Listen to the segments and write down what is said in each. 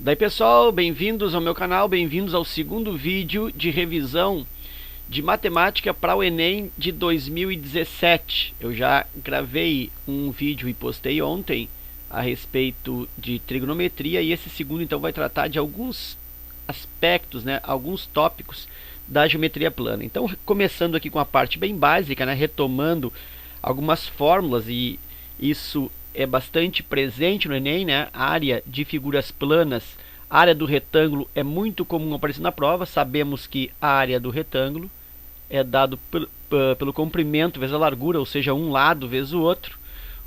Daí pessoal, bem-vindos ao meu canal, bem-vindos ao segundo vídeo de revisão de matemática para o Enem de 2017. Eu já gravei um vídeo e postei ontem a respeito de trigonometria e esse segundo então vai tratar de alguns aspectos, alguns tópicos da geometria plana. Então, começando aqui com a parte bem básica, retomando algumas fórmulas, e isso é bastante presente no Enem, área de figuras planas, área do retângulo é muito comum aparecer na prova. Sabemos que a área do retângulo é dado pelo comprimento vezes a largura, ou seja, um lado vezes o outro,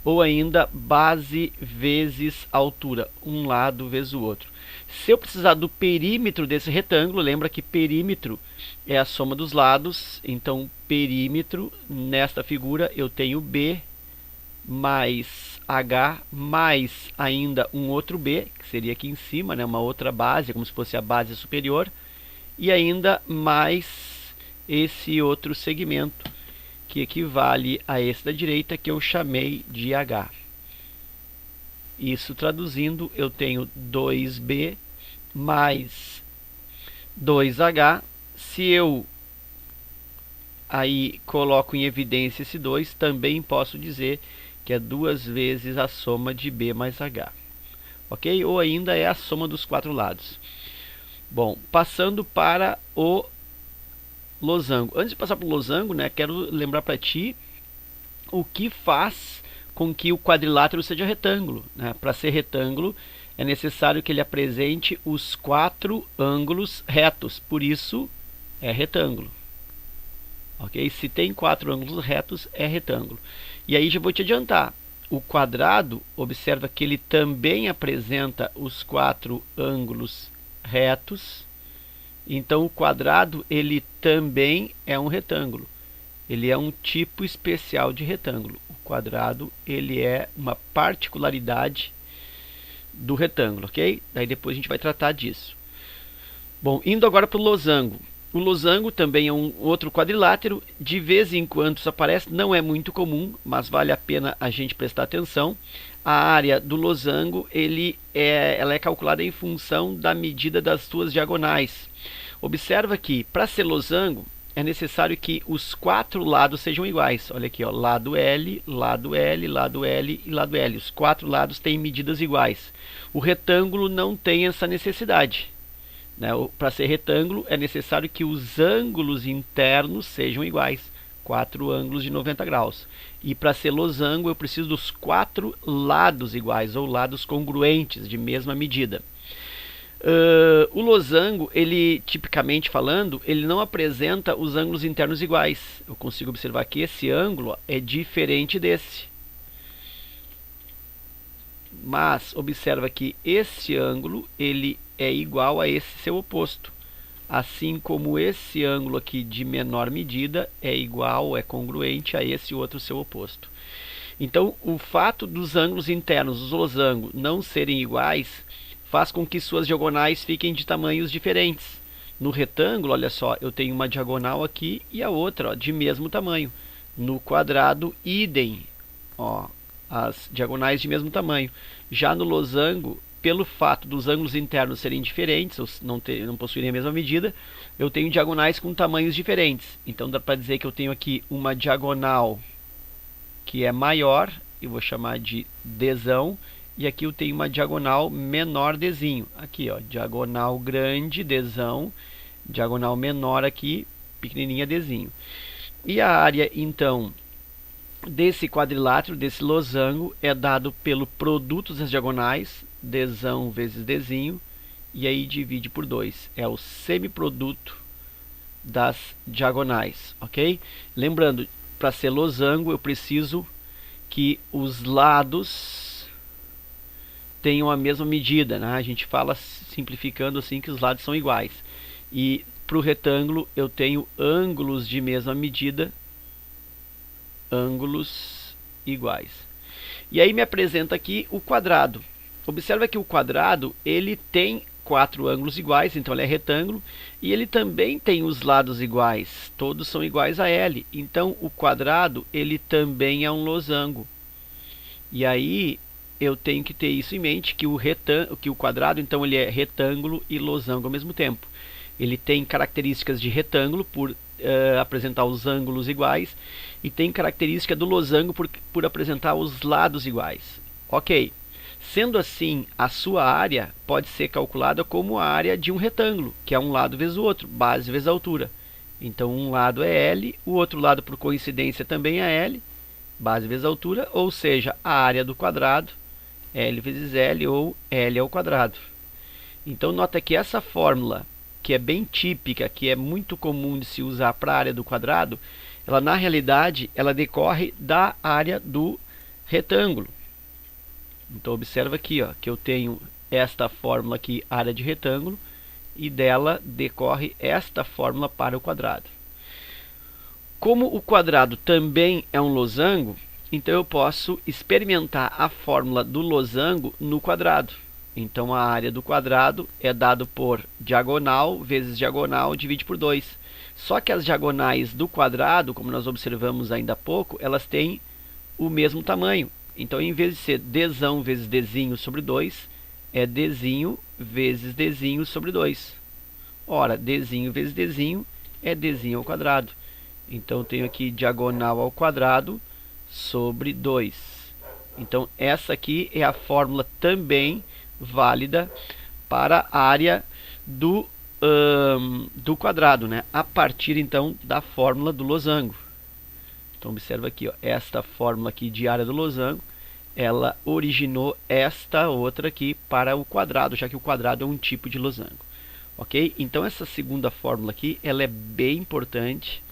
ou ainda base vezes altura, um lado vezes o outro. Se eu precisar do perímetro desse retângulo, lembra que perímetro é a soma dos lados, então perímetro nesta figura eu tenho B mais H mais ainda um outro B, que seria aqui em cima, uma outra base, como se fosse a base superior, e ainda mais esse outro segmento, que equivale a esse da direita, que eu chamei de H. Isso traduzindo, eu tenho 2B mais 2H. Se eu aí coloco em evidência esse 2, também posso dizer que é 2 vezes a soma de B mais H. Ok? Ou ainda é a soma dos quatro lados. Bom, passando para o losango. Antes de passar para o losango, quero lembrar para ti o que faz com que o quadrilátero seja retângulo. Para ser retângulo, é necessário que ele apresente os quatro ângulos retos. Por isso, é retângulo. Ok? Se tem quatro ângulos retos, é retângulo. E aí já vou te adiantar. O quadrado, observa que ele também apresenta os quatro ângulos retos. Então, o quadrado, ele também é um retângulo. Ele é um tipo especial de retângulo. O quadrado, ele é uma particularidade do retângulo, ok? Daí depois a gente vai tratar disso. Bom, indo agora para o losango. O losango também é um outro quadrilátero. De vez em quando isso aparece, não é muito comum, mas vale a pena a gente prestar atenção. A área do losango, ela é calculada em função da medida das suas diagonais. Observa que, para ser losango, é necessário que os quatro lados sejam iguais. Olha aqui, lado L, lado L, lado L e lado L. Os quatro lados têm medidas iguais. O retângulo não tem essa necessidade. Para ser retângulo, é necessário que os ângulos internos sejam iguais. Quatro ângulos de 90 graus. E para ser losango, eu preciso dos quatro lados iguais, ou lados congruentes, de mesma medida. O losango, ele, tipicamente falando, ele não apresenta os ângulos internos iguais. Eu consigo observar que esse ângulo é diferente desse. Mas observa que esse ângulo, ele é igual a esse seu oposto. Assim como esse ângulo aqui de menor medida é igual, é congruente a esse outro seu oposto. Então, o fato dos ângulos internos dos losangos não serem iguais faz com que suas diagonais fiquem de tamanhos diferentes. No retângulo, olha só, eu tenho uma diagonal aqui e a outra de mesmo tamanho. No quadrado, idem, as diagonais de mesmo tamanho. Já no losango, pelo fato dos ângulos internos serem diferentes, ou não possuírem a mesma medida, eu tenho diagonais com tamanhos diferentes. Então dá para dizer que eu tenho aqui uma diagonal que é maior, eu vou chamar de Dzão, e aqui eu tenho uma diagonal menor, Dzinho. Aqui, diagonal grande, Dzão, diagonal menor aqui, pequenininha, Dzinho. E a área, então, desse quadrilátero, desse losango, é dado pelo produto das diagonais, Dzão vezes Dzinho, e aí divide por 2. É o semiproduto das diagonais, ok? Lembrando, para ser losango, eu preciso que os lados tenham a mesma medida, A gente fala, simplificando assim, que os lados são iguais. E para o retângulo, eu tenho ângulos de mesma medida, ângulos iguais. E aí me apresenta aqui o quadrado. Observa que o quadrado, ele tem quatro ângulos iguais, então ele é retângulo, e ele também tem os lados iguais, todos são iguais a L. Então o quadrado, ele também é um losango. E aí eu tenho que ter isso em mente, que o quadrado, então, ele é retângulo e losango ao mesmo tempo. Ele tem características de retângulo por apresentar os ângulos iguais, e tem característica do losango por apresentar os lados iguais. Ok. Sendo assim, a sua área pode ser calculada como a área de um retângulo, que é um lado vezes o outro, base vezes altura. Então, um lado é L, o outro lado, por coincidência, também é L, base vezes altura, ou seja, a área do quadrado, L vezes L, ou L ao quadrado. Então, nota que essa fórmula, que é bem típica, que é muito comum de se usar para a área do quadrado, ela, na realidade, ela decorre da área do retângulo. Então, observa aqui, ó, que eu tenho esta fórmula aqui, área de retângulo, e dela decorre esta fórmula para o quadrado. Como o quadrado também é um losango, então eu posso experimentar a fórmula do losango no quadrado. Então, a área do quadrado é dado por diagonal vezes diagonal, divide por 2. Só que as diagonais do quadrado, como nós observamos ainda há pouco, elas têm o mesmo tamanho. Então, em vez de ser dzão vezes dzinho sobre 2, é dzinho vezes dzinho sobre 2. Ora, dzinho vezes dzinho é dzinho ao quadrado. Então, eu tenho aqui diagonal ao quadrado sobre 2. Então, essa aqui é a fórmula também válida para a área do quadrado, né? A partir, então, da fórmula do losango. Então, observa aqui, ó, esta fórmula aqui de área do losango, ela originou esta outra aqui para o quadrado, já que o quadrado é um tipo de losango. Ok? Então, essa segunda fórmula aqui, ela é bem importante,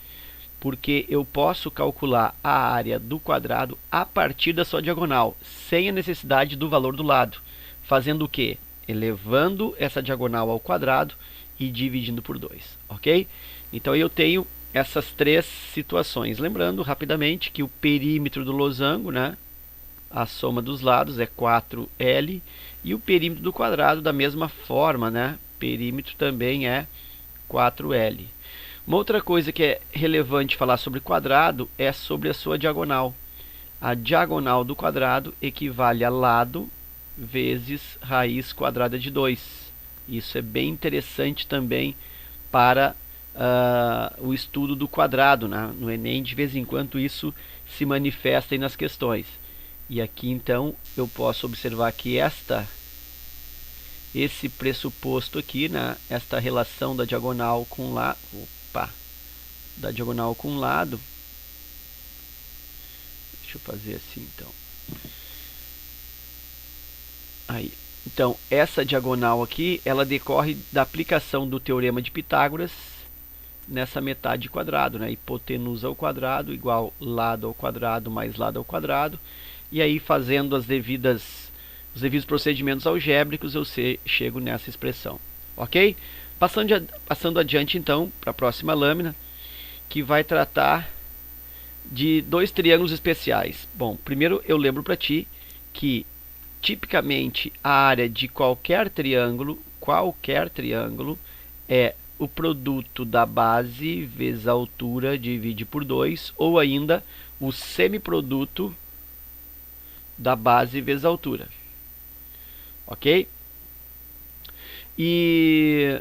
porque eu posso calcular a área do quadrado a partir da sua diagonal, sem a necessidade do valor do lado. Fazendo o quê? Elevando essa diagonal ao quadrado e dividindo por 2. Ok? Então, eu tenho essas três situações. Lembrando rapidamente que o perímetro do losango, né, a soma dos lados é 4L, e o perímetro do quadrado da mesma forma, né, perímetro também é 4L. Uma outra coisa que é relevante falar sobre quadrado é sobre a sua diagonal. A diagonal do quadrado equivale a lado vezes raiz quadrada de 2. Isso é bem interessante também para o estudo do quadrado, né? No Enem, de vez em quando, isso se manifesta aí nas questões. E aqui, então, eu posso observar que esse pressuposto aqui, né? Esta relação da diagonal com da diagonal com lado. Deixa eu fazer assim, então. Aí. Então, essa diagonal aqui, ela decorre da aplicação do teorema de Pitágoras nessa metade quadrado, né? Hipotenusa ao quadrado igual lado ao quadrado mais lado ao quadrado. E aí, fazendo os devidos procedimentos algébricos, eu chego nessa expressão. Ok? Passando adiante, então, para a próxima lâmina, que vai tratar de dois triângulos especiais. Bom, primeiro eu lembro para ti que, tipicamente, a área de qualquer triângulo é o produto da base vezes a altura divide por 2, ou ainda o semiproduto da base vezes a altura. Ok? E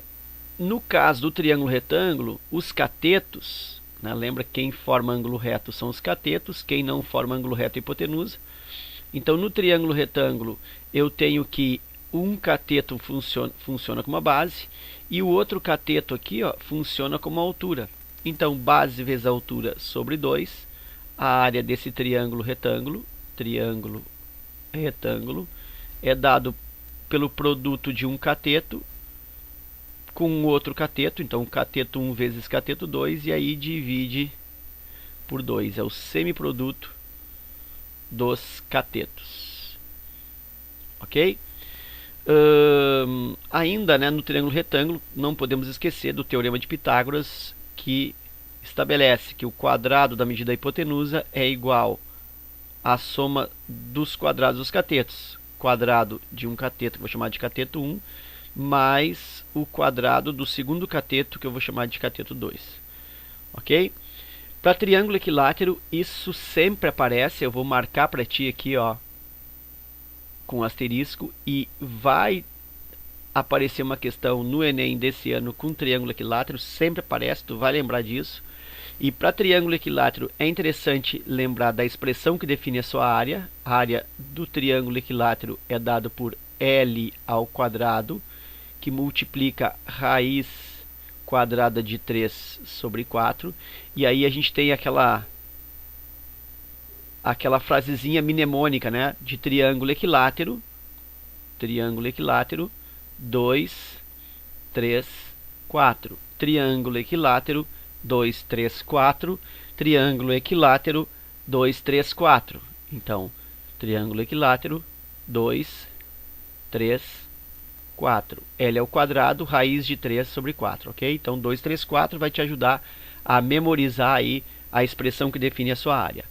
no caso do triângulo retângulo, os catetos, né, lembra que quem forma ângulo reto são os catetos, quem não forma ângulo reto é a hipotenusa. Então, no triângulo retângulo, eu tenho que um cateto funciona como a base, e o outro cateto aqui, ó, funciona como a altura. Então, base vezes a altura sobre 2, a área desse triângulo retângulo é dado pelo produto de um cateto com um outro cateto. Então, cateto 1 vezes cateto 2, e aí divide por 2. É o semiproduto dos catetos. Ok? Ainda, né, no triângulo retângulo, não podemos esquecer do teorema de Pitágoras, que estabelece que o quadrado da medida da hipotenusa é igual à soma dos quadrados dos catetos. Quadrado de um cateto, que eu vou chamar de cateto 1, mais o quadrado do segundo cateto, que eu vou chamar de cateto 2. Ok? Para triângulo equilátero, isso sempre aparece. Eu vou marcar para ti aqui, ó, com asterisco, e vai aparecer uma questão no Enem desse ano com triângulo equilátero, sempre aparece, tu vai lembrar disso. E para triângulo equilátero é interessante lembrar da expressão que define a sua área. A área do triângulo equilátero é dado por L ao quadrado, que multiplica raiz quadrada de 3 sobre 4. E aí a gente tem aquela frasezinha mnemônica, né, de triângulo equilátero, 2, 3, 4. Triângulo equilátero, 2, 3, 4. Triângulo equilátero, 2, 3, 4. Então, triângulo equilátero, 2, 3, 4. L ao quadrado, raiz de 3 sobre 4, ok? Então, 2, 3, 4 vai te ajudar a memorizar aí a expressão que define a sua área.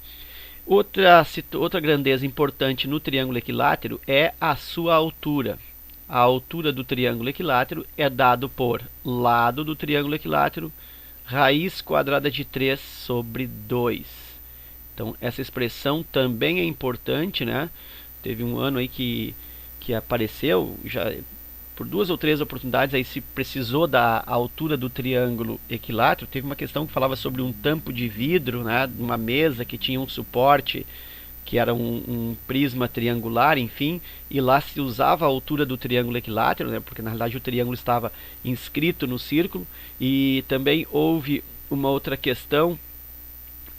Outra grandeza importante no triângulo equilátero é a sua altura. A altura do triângulo equilátero é dado por lado do triângulo equilátero, raiz quadrada de 3 sobre 2. Então, essa expressão também é importante, né? Teve um ano aí que apareceu, já por 2 ou 3 oportunidades, aí se precisou da altura do triângulo equilátero. Teve uma questão que falava sobre um tampo de vidro, né? Uma mesa que tinha um suporte, que era um prisma triangular, enfim, e lá se usava a altura do triângulo equilátero, né, porque na realidade o triângulo estava inscrito no círculo. E também houve uma outra questão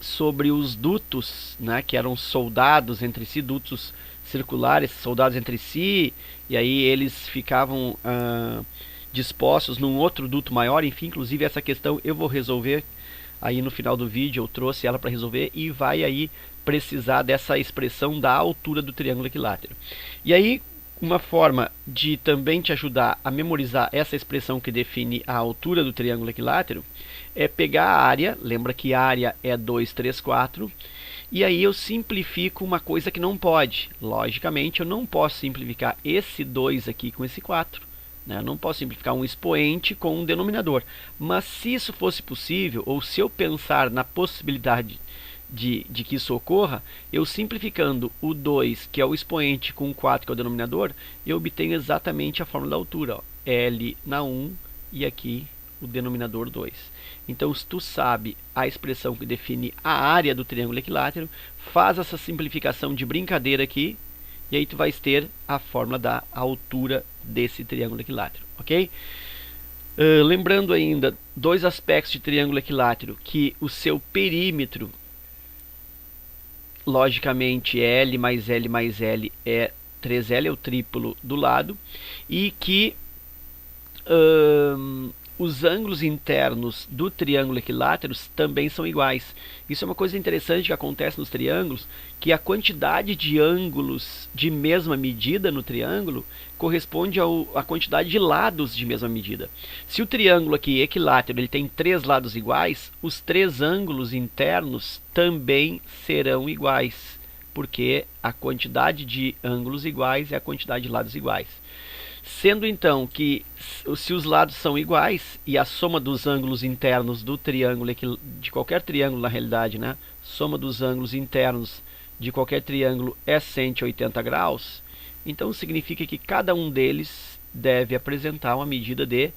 sobre os dutos, né, que eram soldados entre si, dutos circulares, soldados entre si, e aí eles ficavam dispostos num outro duto maior, enfim, inclusive essa questão eu vou resolver aí no final do vídeo, eu trouxe ela para resolver, e vai aí precisar dessa expressão da altura do triângulo equilátero. E aí, uma forma de também te ajudar a memorizar essa expressão que define a altura do triângulo equilátero é pegar a área, lembra que a área é 2, 3, 4, e aí eu simplifico uma coisa que não pode. Logicamente, eu não posso simplificar esse 2 aqui com esse 4. Né? Eu não posso simplificar um expoente com um denominador. Mas se isso fosse possível, ou se eu pensar na possibilidade de que isso ocorra, eu simplificando o 2, que é o expoente, com o 4, que é o denominador, eu obtenho exatamente a fórmula da altura. Ó. L na 1 e aqui o denominador 2. Então, se tu sabe a expressão que define a área do triângulo equilátero, faz essa simplificação de brincadeira aqui, e aí tu vais ter a fórmula da altura desse triângulo equilátero, ok? Lembrando ainda, dois aspectos de triângulo equilátero, que o seu perímetro, logicamente, L mais L mais L é 3L, é o triplo do lado, e que os ângulos internos do triângulo equilátero também são iguais. Isso é uma coisa interessante que acontece nos triângulos, que a quantidade de ângulos de mesma medida no triângulo corresponde à quantidade de lados de mesma medida. Se o triângulo aqui equilátero ele tem 3 lados iguais, os 3 ângulos internos também serão iguais, porque a quantidade de ângulos iguais é a quantidade de lados iguais. Sendo então que se os lados são iguais e a soma dos ângulos internos do triângulo, de qualquer triângulo na realidade, né? Soma dos ângulos internos de qualquer triângulo é 180 graus, então significa que cada um deles deve apresentar uma medida de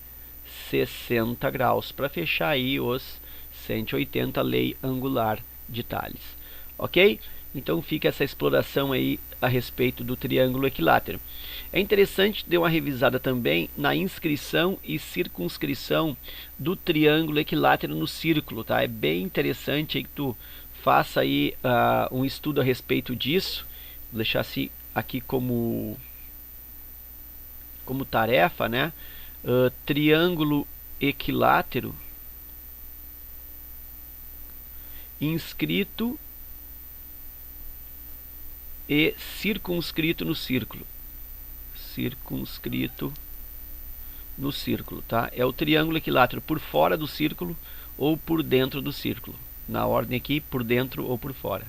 60 graus, para fechar aí os 180, lei angular de Thales. Ok? Então fica essa exploração aí a respeito do triângulo equilátero. É interessante dar uma revisada também na inscrição e circunscrição do triângulo equilátero no círculo, tá? É bem interessante aí que tu faça aí um estudo a respeito disso. Vou deixar assim aqui como tarefa, né? Triângulo equilátero inscrito e circunscrito no círculo. Circunscrito no círculo, tá? É o triângulo equilátero por fora do círculo ou por dentro do círculo. Na ordem aqui, por dentro ou por fora.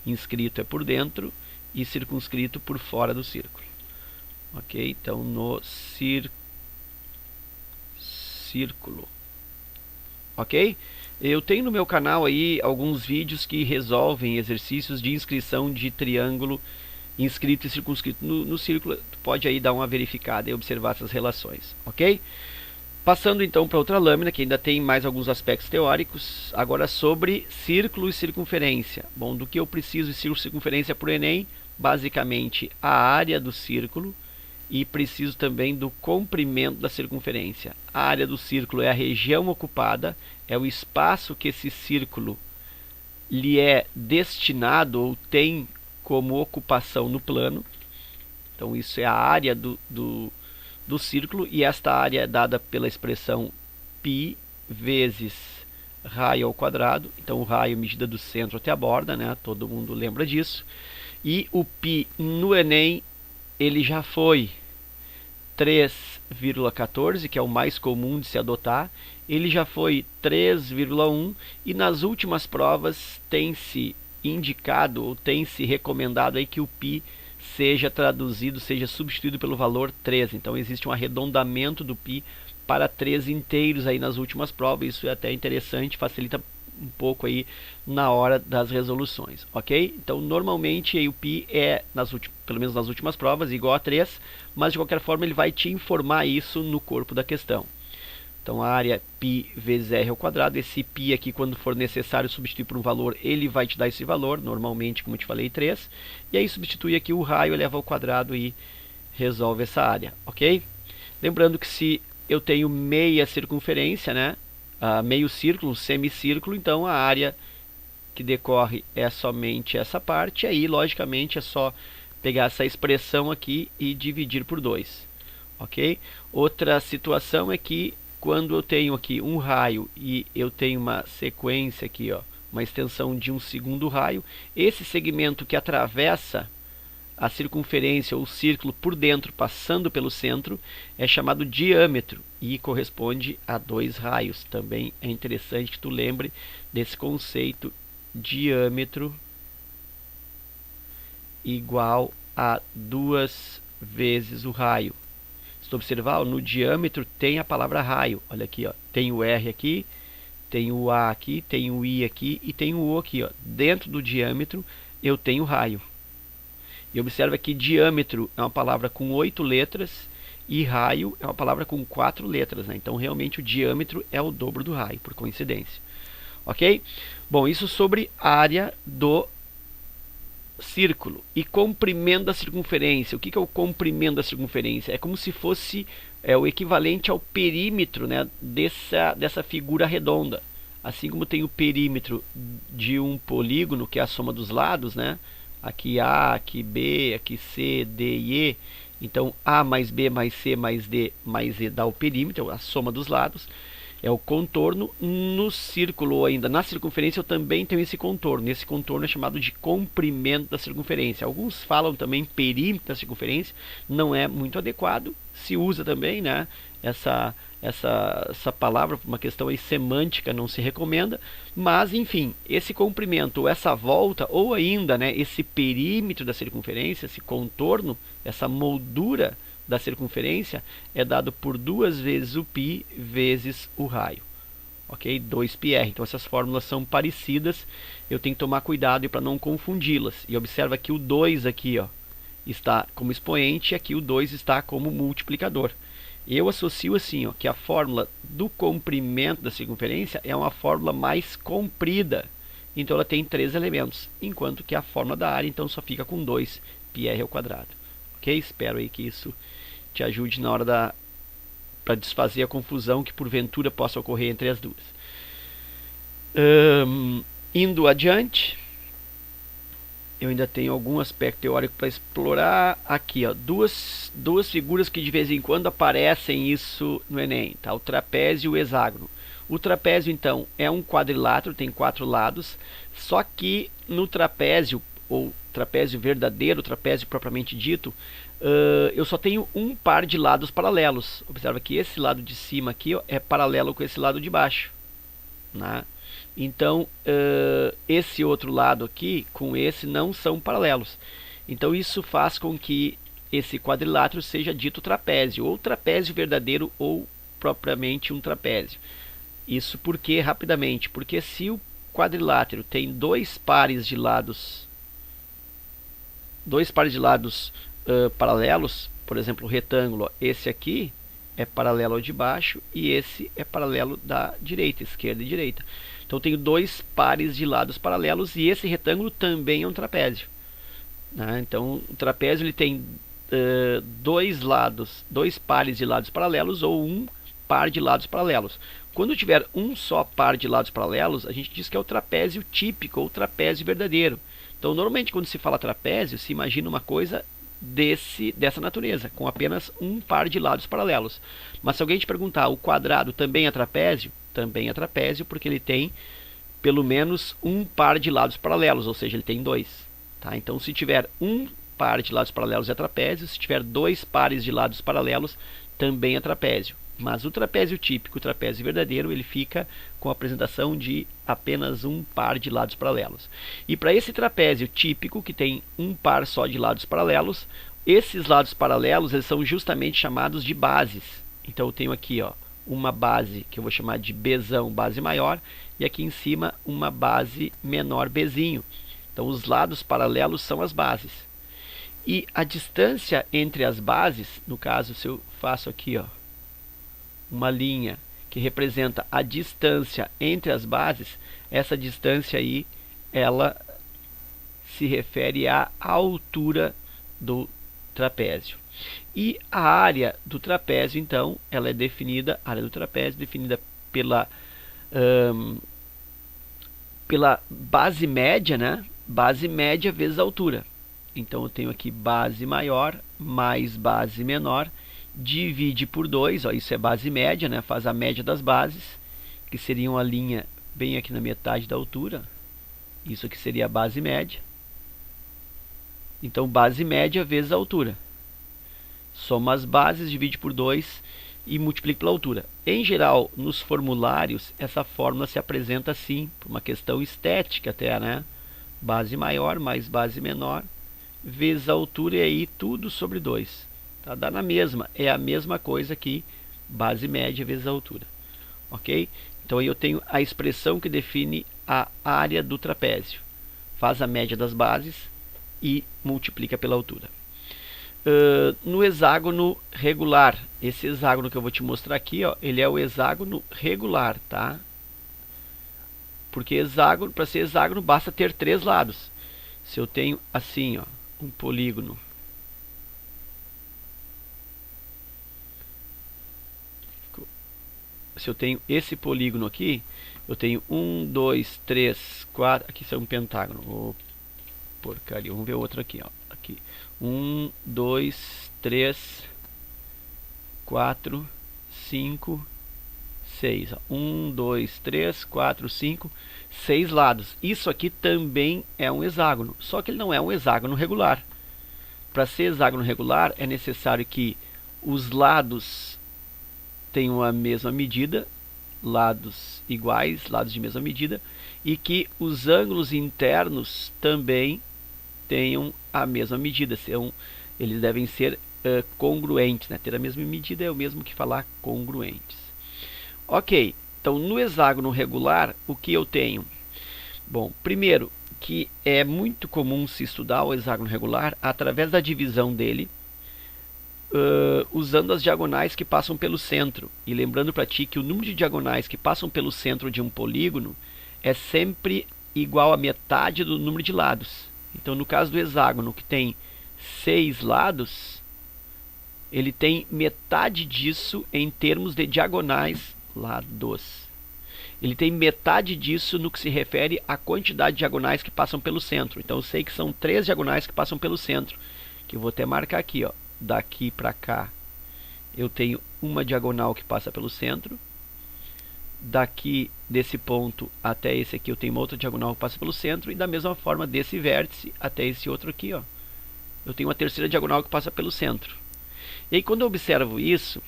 Inscrito é por dentro e circunscrito por fora do círculo. Ok? Então, no círculo. Ok? Eu tenho no meu canal aí alguns vídeos que resolvem exercícios de inscrição de triângulo inscrito e circunscrito no círculo, tu pode aí dar uma verificada e observar essas relações, ok? Passando então para outra lâmina, que ainda tem mais alguns aspectos teóricos, agora sobre círculo e circunferência. Bom, do que eu preciso de círculo e circunferência para o Enem? Basicamente a área do círculo, e preciso também do comprimento da circunferência. A área do círculo é a região ocupada, é o espaço que esse círculo lhe é destinado ou tem como ocupação no plano. Então isso é a área do círculo, e esta área é dada pela expressão π vezes raio ao quadrado. Então o raio medida do centro até a borda, né? Todo mundo lembra disso. E o π no Enem ele já foi 3,14, que é o mais comum de se adotar. Ele já foi 3,1 e nas últimas provas tem-se indicado ou tem-se recomendado aí que o π seja traduzido, seja substituído pelo valor 3. Então existe um arredondamento do π para 3 inteiros aí nas últimas provas. Isso é até interessante, facilita um pouco aí na hora das resoluções, ok? Então normalmente aí o π é, pelo menos nas últimas provas, igual a 3, mas de qualquer forma ele vai te informar isso no corpo da questão. Então a área π vezes r ao quadrado, esse π aqui, quando for necessário substituir por um valor, ele vai te dar esse valor, normalmente, como eu te falei, 3. E aí substitui aqui o raio, eleva ao quadrado e resolve essa área, ok? Lembrando que se eu tenho meia circunferência, né, meio círculo, semicírculo, então a área que decorre é somente essa parte. Aí, logicamente, é só pegar essa expressão aqui e dividir por 2, ok? Outra situação é que quando eu tenho aqui um raio e eu tenho uma sequência aqui, ó, uma extensão de um segundo raio, esse segmento que atravessa a circunferência ou o círculo por dentro, passando pelo centro, é chamado diâmetro e corresponde a 2 raios. Também é interessante que tu lembre desse conceito, diâmetro igual a 2 vezes o raio. Se tu observar, no diâmetro tem a palavra raio. Olha aqui, ó, tem o R aqui, tem o A aqui, tem o I aqui e tem o O aqui, ó. Dentro do diâmetro eu tenho raio. E observa que diâmetro é uma palavra com 8 letras e raio é uma palavra com 4 letras, né? Então realmente o diâmetro é o dobro do raio, por coincidência. Ok? Bom, isso sobre a área do círculo. E comprimento da circunferência. O que é o comprimento da circunferência? É como se fosse o equivalente ao perímetro, né, dessa figura redonda. Assim como tem o perímetro de um polígono, que é a soma dos lados, né? Aqui A, aqui B, aqui C, D e E. Então A mais B mais C mais D mais E dá o perímetro, a soma dos lados. É o contorno. No círculo ou ainda na circunferência eu também tenho esse contorno. Esse contorno é chamado de comprimento da circunferência. Alguns falam também perímetro da circunferência. Não é muito adequado. Se usa também, né, essa palavra por uma questão aí semântica, não se recomenda. Mas enfim, esse comprimento ou essa volta ou ainda, né, esse perímetro da circunferência, esse contorno, essa moldura da circunferência é dado por 2 vezes o π vezes o raio, ok? 2πr. Então essas fórmulas são parecidas, eu tenho que tomar cuidado para não confundi-las. E observa que o 2 aqui, ó, está como expoente e aqui o 2 está como multiplicador. Eu associo assim, ó, que a fórmula do comprimento da circunferência é uma fórmula mais comprida, então ela tem 3 elementos, enquanto que a fórmula da área então só fica com 2πr ao quadrado. Ok? Espero aí que isso te ajude na hora para desfazer a confusão que porventura possa ocorrer entre as duas. Indo adiante, eu ainda tenho algum aspecto teórico para explorar. Aqui, ó, duas figuras que de vez em quando aparecem isso no Enem, tá? O trapézio e o hexágono. O trapézio então é um quadrilátero, tem 4 lados, só que no trapézio, ou trapézio verdadeiro, trapézio propriamente dito, eu só tenho um par de lados paralelos. Observa que esse lado de cima aqui, ó, é paralelo com esse lado de baixo, né? Então esse outro lado aqui com esse não são paralelos. Então isso faz com que esse quadrilátero seja dito trapézio, ou trapézio verdadeiro, ou propriamente um trapézio. Isso porque, rapidamente, porque se o quadrilátero tem 2 pares de lados dois pares de lados paralelos, por exemplo, o retângulo, esse aqui é paralelo ao de baixo e esse é paralelo da direita, esquerda e direita. Então eu tenho dois pares de lados paralelos e esse retângulo também é um trapézio, né? Então o trapézio ele tem dois pares de lados paralelos ou um par de lados paralelos. Quando tiver um só par de lados paralelos, a gente diz que é o trapézio típico ou trapézio verdadeiro. Então normalmente quando se fala trapézio, se imagina uma coisa dessa natureza, com apenas um par de lados paralelos. Mas se alguém te perguntar, o quadrado também é trapézio? Também é trapézio, porque ele tem pelo menos um par de lados paralelos, ou seja, ele tem dois. Tá? Então se tiver um par de lados paralelos é trapézio, se tiver dois pares de lados paralelos também é trapézio. Mas o trapézio típico, o trapézio verdadeiro, ele fica com a apresentação de apenas um par de lados paralelos. E para esse trapézio típico, que tem um par só de lados paralelos, esses lados paralelos eles são justamente chamados de bases. Então eu tenho aqui uma base que eu vou chamar de Bzão, base maior, e aqui em cima uma base menor, Bzinho. Então os lados paralelos são as bases. E a distância entre as bases, no caso, se eu faço aqui uma linha que representa a distância entre as bases, essa distância aí, ela se refere à altura do trapézio. E a área do trapézio, então, ela é definida, a área do trapézio definida pela base média, né? Base média vezes a altura. Então eu tenho aqui base maior mais base menor, divide por 2, isso é base média, né? Faz a média das bases, que seria uma linha bem aqui na metade da altura. Isso aqui seria a base média. Então base média vezes a altura. Soma as bases, divide por 2 e multiplica pela altura. Em geral, nos formulários, essa fórmula se apresenta assim, por uma questão estética até, né? Base maior mais base menor vezes a altura, e aí tudo sobre 2. Tá? Dá na mesma, é a mesma coisa que base média vezes a altura. Ok? Então aí eu tenho a expressão que define a área do trapézio. Faz a média das bases e multiplica pela altura. No hexágono regular, esse hexágono que eu vou te mostrar aqui, ele é o hexágono regular, tá? Porque hexágono, para ser hexágono, basta ter 3 lados. Se eu tenho assim, um polígono se eu tenho esse polígono aqui, eu tenho 1, 2, 3, 4, aqui isso é um pentágono. Oh, porcaria, vamos ver outro aqui, aqui. 1, 2, 3, 4, 5, 6. 1, 2, 3, 4, 5, 6 lados. Isso aqui também é um hexágono, só que ele não é um hexágono regular. Para ser hexágono regular, é necessário que os lados tenham a mesma medida, lados iguais, lados de mesma medida, e que os ângulos internos também tenham a mesma medida. Eles devem ser congruentes, né? Ter a mesma medida é o mesmo que falar congruentes. Ok, então no hexágono regular, o que eu tenho? Bom, primeiro, que é muito comum se estudar o hexágono regular através da divisão dele, usando as diagonais que passam pelo centro. E lembrando para ti que o número de diagonais que passam pelo centro de um polígono é sempre igual a metade do número de lados. Então, no caso do hexágono, que tem 6 lados, ele tem metade disso em termos de diagonais lados. Ele tem metade disso no que se refere à quantidade de diagonais que passam pelo centro. Então eu sei que são 3 diagonais que passam pelo centro, que eu vou até marcar aqui, daqui para cá eu tenho uma diagonal que passa pelo centro, daqui desse ponto até esse aqui eu tenho uma outra diagonal que passa pelo centro, e da mesma forma desse vértice até esse outro aqui, eu tenho uma terceira diagonal que passa pelo centro. E aí quando eu observo isso,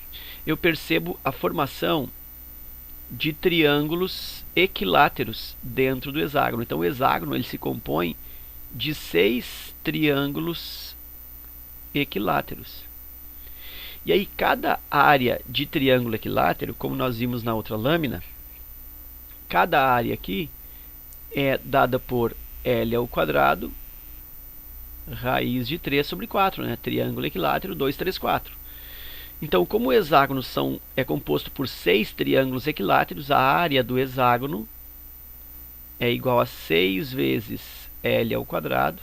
eu percebo a formação de triângulos equiláteros dentro do hexágono. Então o hexágono ele se compõe de 6 triângulos equiláteros. E aí cada área de triângulo equilátero, como nós vimos na outra lâmina, cada área aqui é dada por L ao quadrado raiz de 3 sobre 4, né? Triângulo equilátero 2, 3, 4. Então, como o hexágono é composto por 6 triângulos equiláteros, a área do hexágono é igual a 6 vezes L ao quadrado,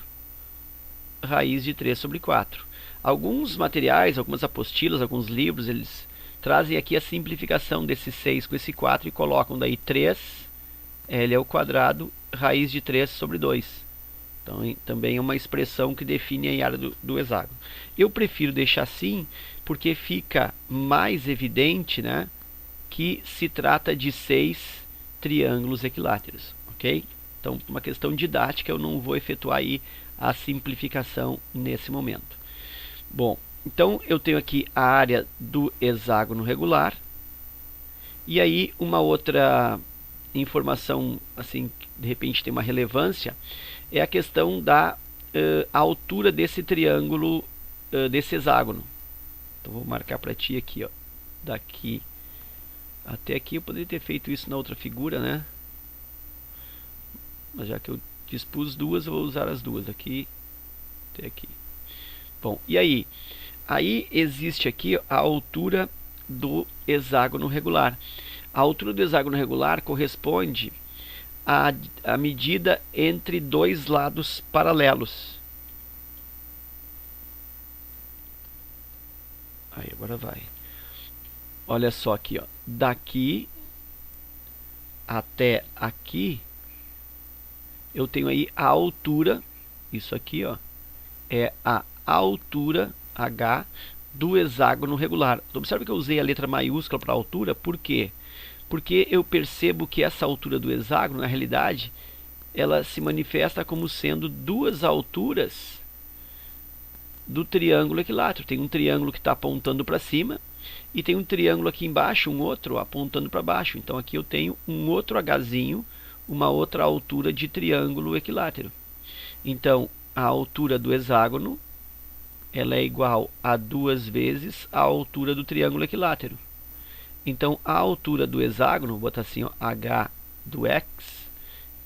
raiz de 3 sobre 4. Alguns materiais, algumas apostilas, alguns livros, eles trazem aqui a simplificação desse 6 com esse 4 e colocam daí 3 L ao quadrado, raiz de 3 sobre 2. Então, também é uma expressão que define a área do hexágono. Eu prefiro deixar assim, porque fica mais evidente, né, que se trata de 6 triângulos equiláteros, ok? Então, por uma questão didática, eu não vou efetuar aí a simplificação nesse momento. Bom, então eu tenho aqui a área do hexágono regular. E aí, uma outra informação, assim, de repente tem uma relevância, é a questão da altura desse triângulo, desse hexágono. Então vou marcar para ti aqui, ó, daqui até aqui. Eu poderia ter feito isso na outra figura, né? Mas já que eu dispus duas, eu vou usar as duas, aqui até aqui. Bom, e aí? Aí existe aqui a altura do hexágono regular. A altura do hexágono regular corresponde à medida entre dois lados paralelos. Aí, agora vai. Olha só aqui, ó. Daqui até aqui, eu tenho aí a altura, isso aqui, ó, é a altura H do hexágono regular. Observe que eu usei a letra maiúscula para altura, por quê? Porque eu percebo que essa altura do hexágono, na realidade, ela se manifesta como sendo duas alturas do triângulo equilátero. Tem um triângulo que está apontando para cima e tem um triângulo aqui embaixo, um outro apontando para baixo. Então aqui eu tenho um outro Hzinho, uma outra altura de triângulo equilátero. Então a altura do hexágono, ela é igual a 2 vezes a altura do triângulo equilátero. Então a altura do hexágono, vou botar assim, ó, H do x,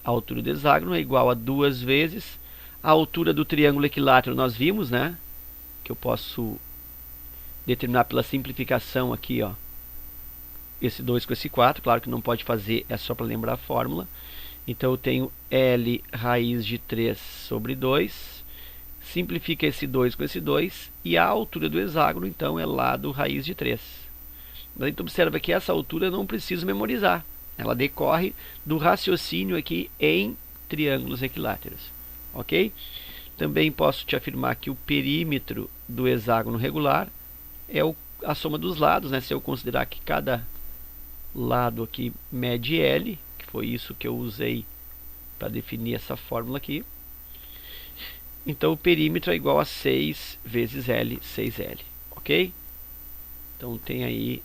a altura do hexágono é igual a 2 vezes a altura do triângulo equilátero. Nós vimos, né, que eu posso determinar pela simplificação aqui, ó, esse 2 com esse 4, claro que não pode fazer, é só para lembrar a fórmula. Então eu tenho L raiz de 3 sobre 2, simplifica esse 2 com esse 2, e a altura do hexágono, então, é lado raiz de 3. Mas então observa que essa altura eu não preciso memorizar, ela decorre do raciocínio aqui em triângulos equiláteros, ok? Também posso te afirmar que o perímetro do hexágono regular é a soma dos lados, né? Se eu considerar que cada lado aqui mede L, que foi isso que eu usei para definir essa fórmula aqui. Então o perímetro é igual a 6 vezes L, 6L, ok? Então tem aí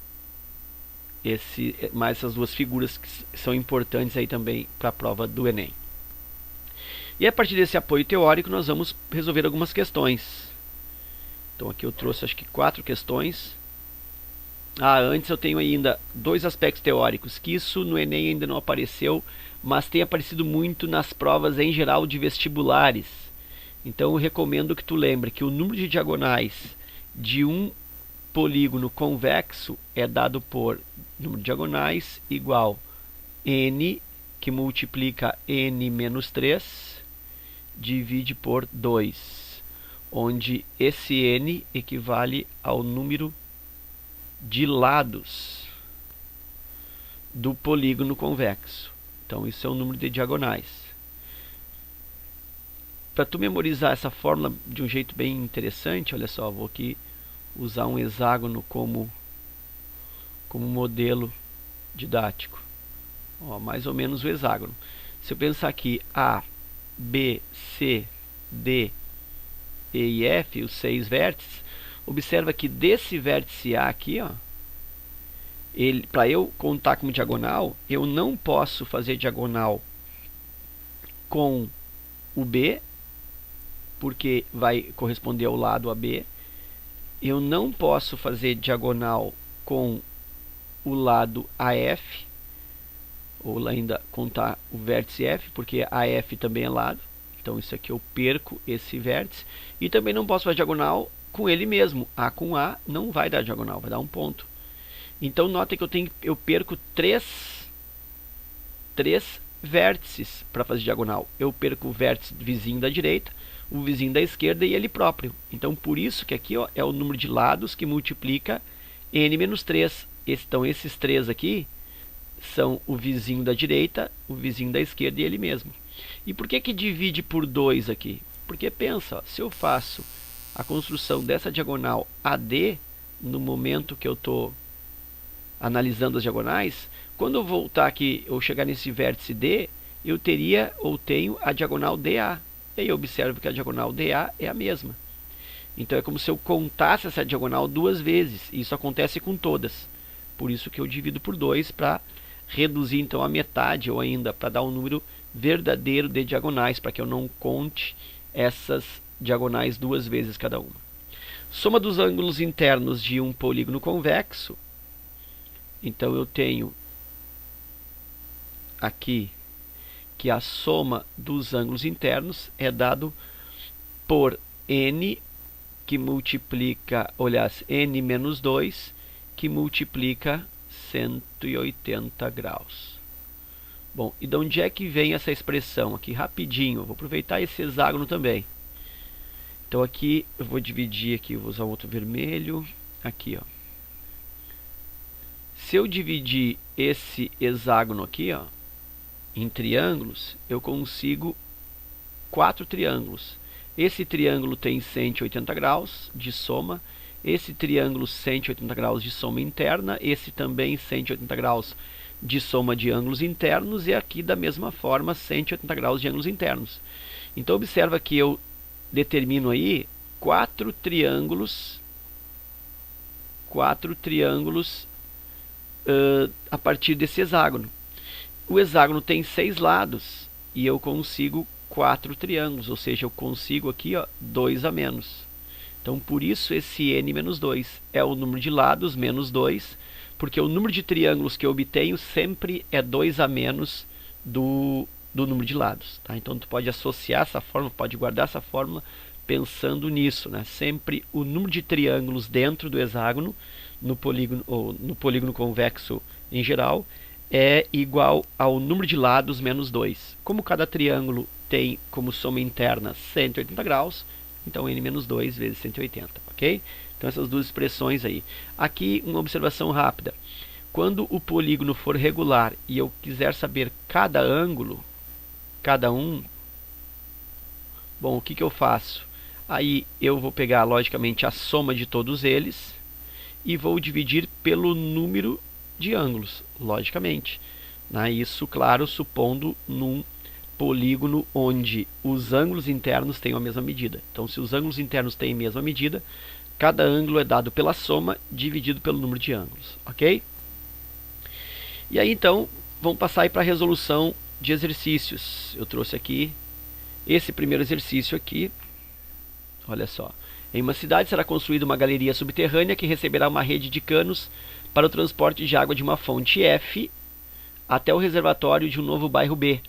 mais essas duas figuras que são importantes aí também para a prova do Enem. E a partir desse apoio teórico nós vamos resolver algumas questões. Então aqui eu trouxe acho que 4 questões. Antes eu tenho ainda 2 aspectos teóricos, que isso no Enem ainda não apareceu, mas tem aparecido muito nas provas em geral de vestibulares. Então eu recomendo que tu lembre que o número de diagonais de um polígono convexo é dado por número de diagonais igual n, que multiplica n menos 3, divide por 2, onde esse n equivale ao número de lados do polígono convexo. Então isso é o número de diagonais. Para tu memorizar essa fórmula de um jeito bem interessante, olha só, vou aqui usar um hexágono como modelo didático. Ó, mais ou menos o hexágono. Se eu pensar aqui A, B, C, D, E e F, os 6 vértices, observa que desse vértice A aqui, ó, para eu contar como diagonal, eu não posso fazer diagonal com o B, porque vai corresponder ao lado AB. Eu não posso fazer diagonal com o lado AF, ou ainda contar o vértice F, porque AF também é lado. Então isso aqui eu perco esse vértice. E também não posso fazer diagonal com ele mesmo. A com A não vai dar diagonal, vai dar um ponto. Então nota que eu perco três vértices para fazer diagonal. Eu perco o vértice vizinho da direita, o vizinho da esquerda e ele próprio. Então por isso que aqui ó, é o número de lados que multiplica n menos 3. Então esses três aqui são o vizinho da direita, o vizinho da esquerda e ele mesmo. E por que divide por 2 aqui? Porque pensa, ó, se eu faço a construção dessa diagonal AD, no momento que eu estou analisando as diagonais, quando eu voltar aqui, ou chegar nesse vértice D, eu teria ou tenho a diagonal DA. E aí eu observo que a diagonal DA é a mesma. Então é como se eu contasse essa diagonal duas vezes. E isso acontece com todas. Por isso que eu divido por 2 para reduzir então a metade, ou ainda para dar um número verdadeiro de diagonais, para que eu não conte essas diagonais duas vezes cada uma. Soma dos ângulos internos de um polígono convexo. Então eu tenho aqui que a soma dos ângulos internos é dado por n, que multiplica, aliás, n menos 2, que multiplica 180 graus. Bom, e de onde é que vem essa expressão? Aqui rapidinho, eu vou aproveitar esse hexágono também. Então aqui eu vou dividir aqui, eu vou usar um outro vermelho, aqui ó. Se eu dividir esse hexágono aqui ó, em triângulos, eu consigo 4 triângulos. Esse triângulo tem 180 graus de soma, esse triângulo 180 graus de soma interna, esse também 180 graus de soma de ângulos internos, e aqui da mesma forma 180 graus de ângulos internos. Então observa que eu determino aí 4 triângulos a partir desse hexágono. O hexágono tem 6 lados e eu consigo 4 triângulos, ou seja, eu consigo aqui ó, 2 a menos. Então por isso esse n menos 2 é o número de lados menos 2, porque o número de triângulos que eu obtenho sempre é 2 a menos do número de lados. Tá? Então tu pode associar essa fórmula, pode guardar essa fórmula pensando nisso, né? Sempre o número de triângulos dentro do hexágono, no polígono convexo em geral, é igual ao número de lados menos 2. Como cada triângulo tem como soma interna 180 graus, então n menos 2 vezes 180, ok? Então essas duas expressões aí. Aqui uma observação rápida. Quando o polígono for regular e eu quiser saber cada ângulo, cada um, bom, o que eu faço? Aí eu vou pegar logicamente a soma de todos eles e vou dividir pelo número de ângulos, logicamente. Isso, claro, supondo num polígono onde os ângulos internos têm a mesma medida. Então, se os ângulos internos têm a mesma medida, cada ângulo é dado pela soma dividido pelo número de ângulos, ok? E aí, então, vamos passar aí para a resolução de exercícios. Eu trouxe aqui esse primeiro exercício aqui. Olha só. Em uma cidade será construída uma galeria subterrânea que receberá uma rede de canos para o transporte de água de uma fonte F até o reservatório de um novo bairro B.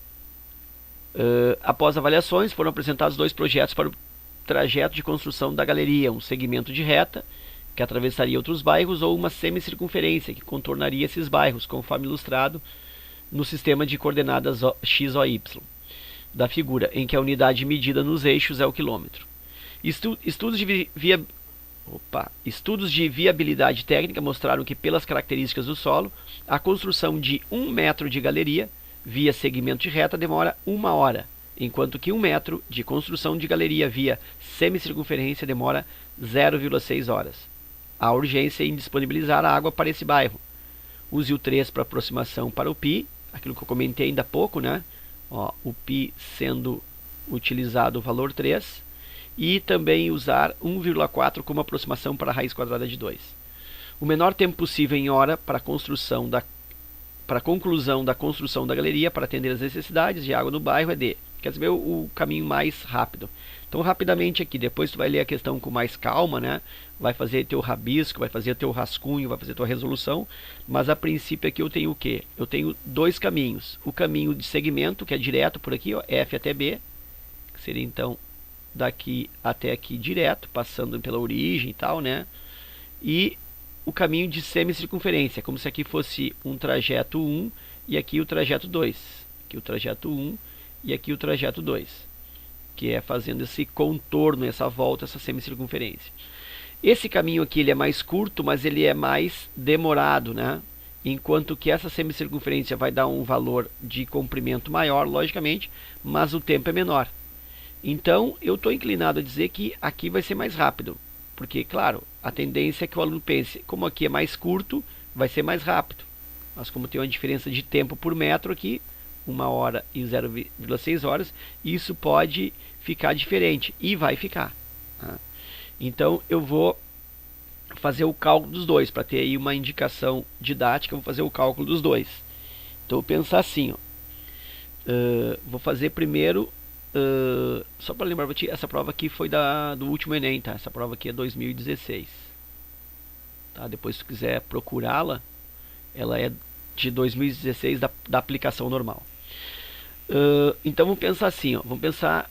Após avaliações, foram apresentados 2 projetos para o trajeto de construção da galeria: um segmento de reta, que atravessaria outros bairros, ou uma semicircunferência, que contornaria esses bairros, conforme ilustrado no sistema de coordenadas x, o, y da figura, em que a unidade medida nos eixos é o quilômetro. Estudos de viabilidade técnica mostraram que, pelas características do solo, a construção de 1 metro de galeria via segmento de reta demora 1 hora, enquanto que 1 metro de construção de galeria via semicircunferência demora 0,6 horas. Há urgência em disponibilizar a água para esse bairro. Use o 3 para aproximação para o π, aquilo que eu comentei ainda há pouco, né? Ó, o π sendo utilizado o valor 3, e também usar 1,4 como aproximação para a raiz quadrada de 2. O menor tempo possível em hora para a conclusão da construção da galeria para atender as necessidades de água no bairro é D. Quer dizer, o caminho mais rápido. Então, rapidamente aqui, depois tu vai ler a questão com mais calma, né? Vai fazer teu rabisco, vai fazer teu rascunho, vai fazer tua resolução. Mas a princípio aqui eu tenho o quê? Eu tenho 2 caminhos. O caminho de segmento, que é direto por aqui, ó, F até B, seria então daqui até aqui direto, passando pela origem e tal, né? E o caminho de semicircunferência, como se aqui fosse um trajeto 1 e aqui o trajeto 2. Aqui o trajeto 1 e aqui o trajeto 2, que é fazendo esse contorno, essa volta, essa semicircunferência. Esse caminho aqui ele é mais curto, mas ele é mais demorado, né? Enquanto que essa semicircunferência vai dar um valor de comprimento maior, logicamente, mas o tempo é menor. Então, eu estou inclinado a dizer que aqui vai ser mais rápido, porque, claro, a tendência é que o aluno pense, como aqui é mais curto, vai ser mais rápido. Mas como tem uma diferença de tempo por metro aqui, 1 hora e 0,6 horas, isso pode ficar diferente, e vai ficar. Tá? Então, eu vou fazer o cálculo dos dois, para ter aí uma indicação didática, eu vou fazer o cálculo dos dois. Então, eu vou pensar assim, ó. Vou fazer primeiro, só para lembrar, essa prova aqui foi do último Enem, tá? Essa prova aqui é 2016. Tá? Depois, se tu quiser procurá-la, ela é de 2016 da aplicação normal. Então, vamos pensar assim, ó. Vamos pensar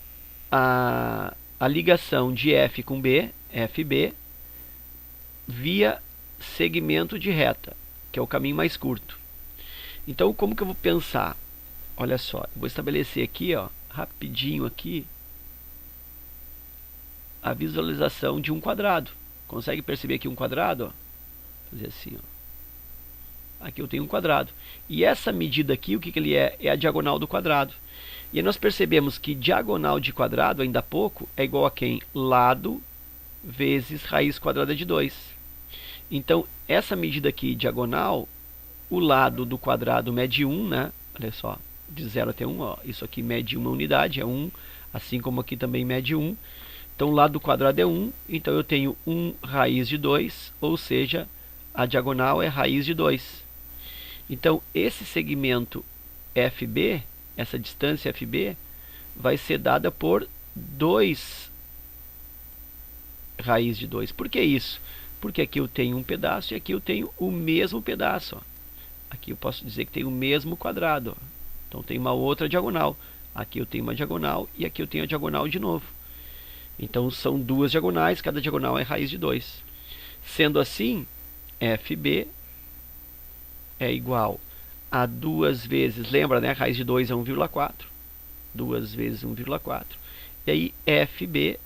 a ligação de F com B, FB, via segmento de reta, que é o caminho mais curto. Então, como que eu vou pensar? Olha só, eu vou estabelecer aqui, ó, rapidinho aqui, a visualização de um quadrado. Consegue perceber aqui um quadrado? Ó? Fazer assim, ó. Aqui eu tenho um quadrado. E essa medida aqui, o que ele é? É a diagonal do quadrado. E aí nós percebemos que diagonal de quadrado, ainda há pouco, é igual a quem? Lado vezes raiz quadrada de 2. Então, essa medida aqui, diagonal, o lado do quadrado mede 1, né? Olha só, de 0 até 1, ó. Isso aqui mede uma unidade, é 1, assim como aqui também mede 1. Então, o lado do quadrado é 1, então eu tenho 1 raiz de 2, ou seja, a diagonal é raiz de 2. Então, esse segmento FB, essa distância FB, vai ser dada por 2 raiz de 2. Por que isso? Porque aqui eu tenho um pedaço e aqui eu tenho o mesmo pedaço. Ó. Aqui eu posso dizer que tem o mesmo quadrado. Ó. Então, tem uma outra diagonal. Aqui eu tenho uma diagonal e aqui eu tenho a diagonal de novo. Então, são duas diagonais, cada diagonal é raiz de 2. Sendo assim, FB é igual a 2 vezes, lembra, né? A raiz de 2 é 1,4. 2 vezes 1,4. E aí, FB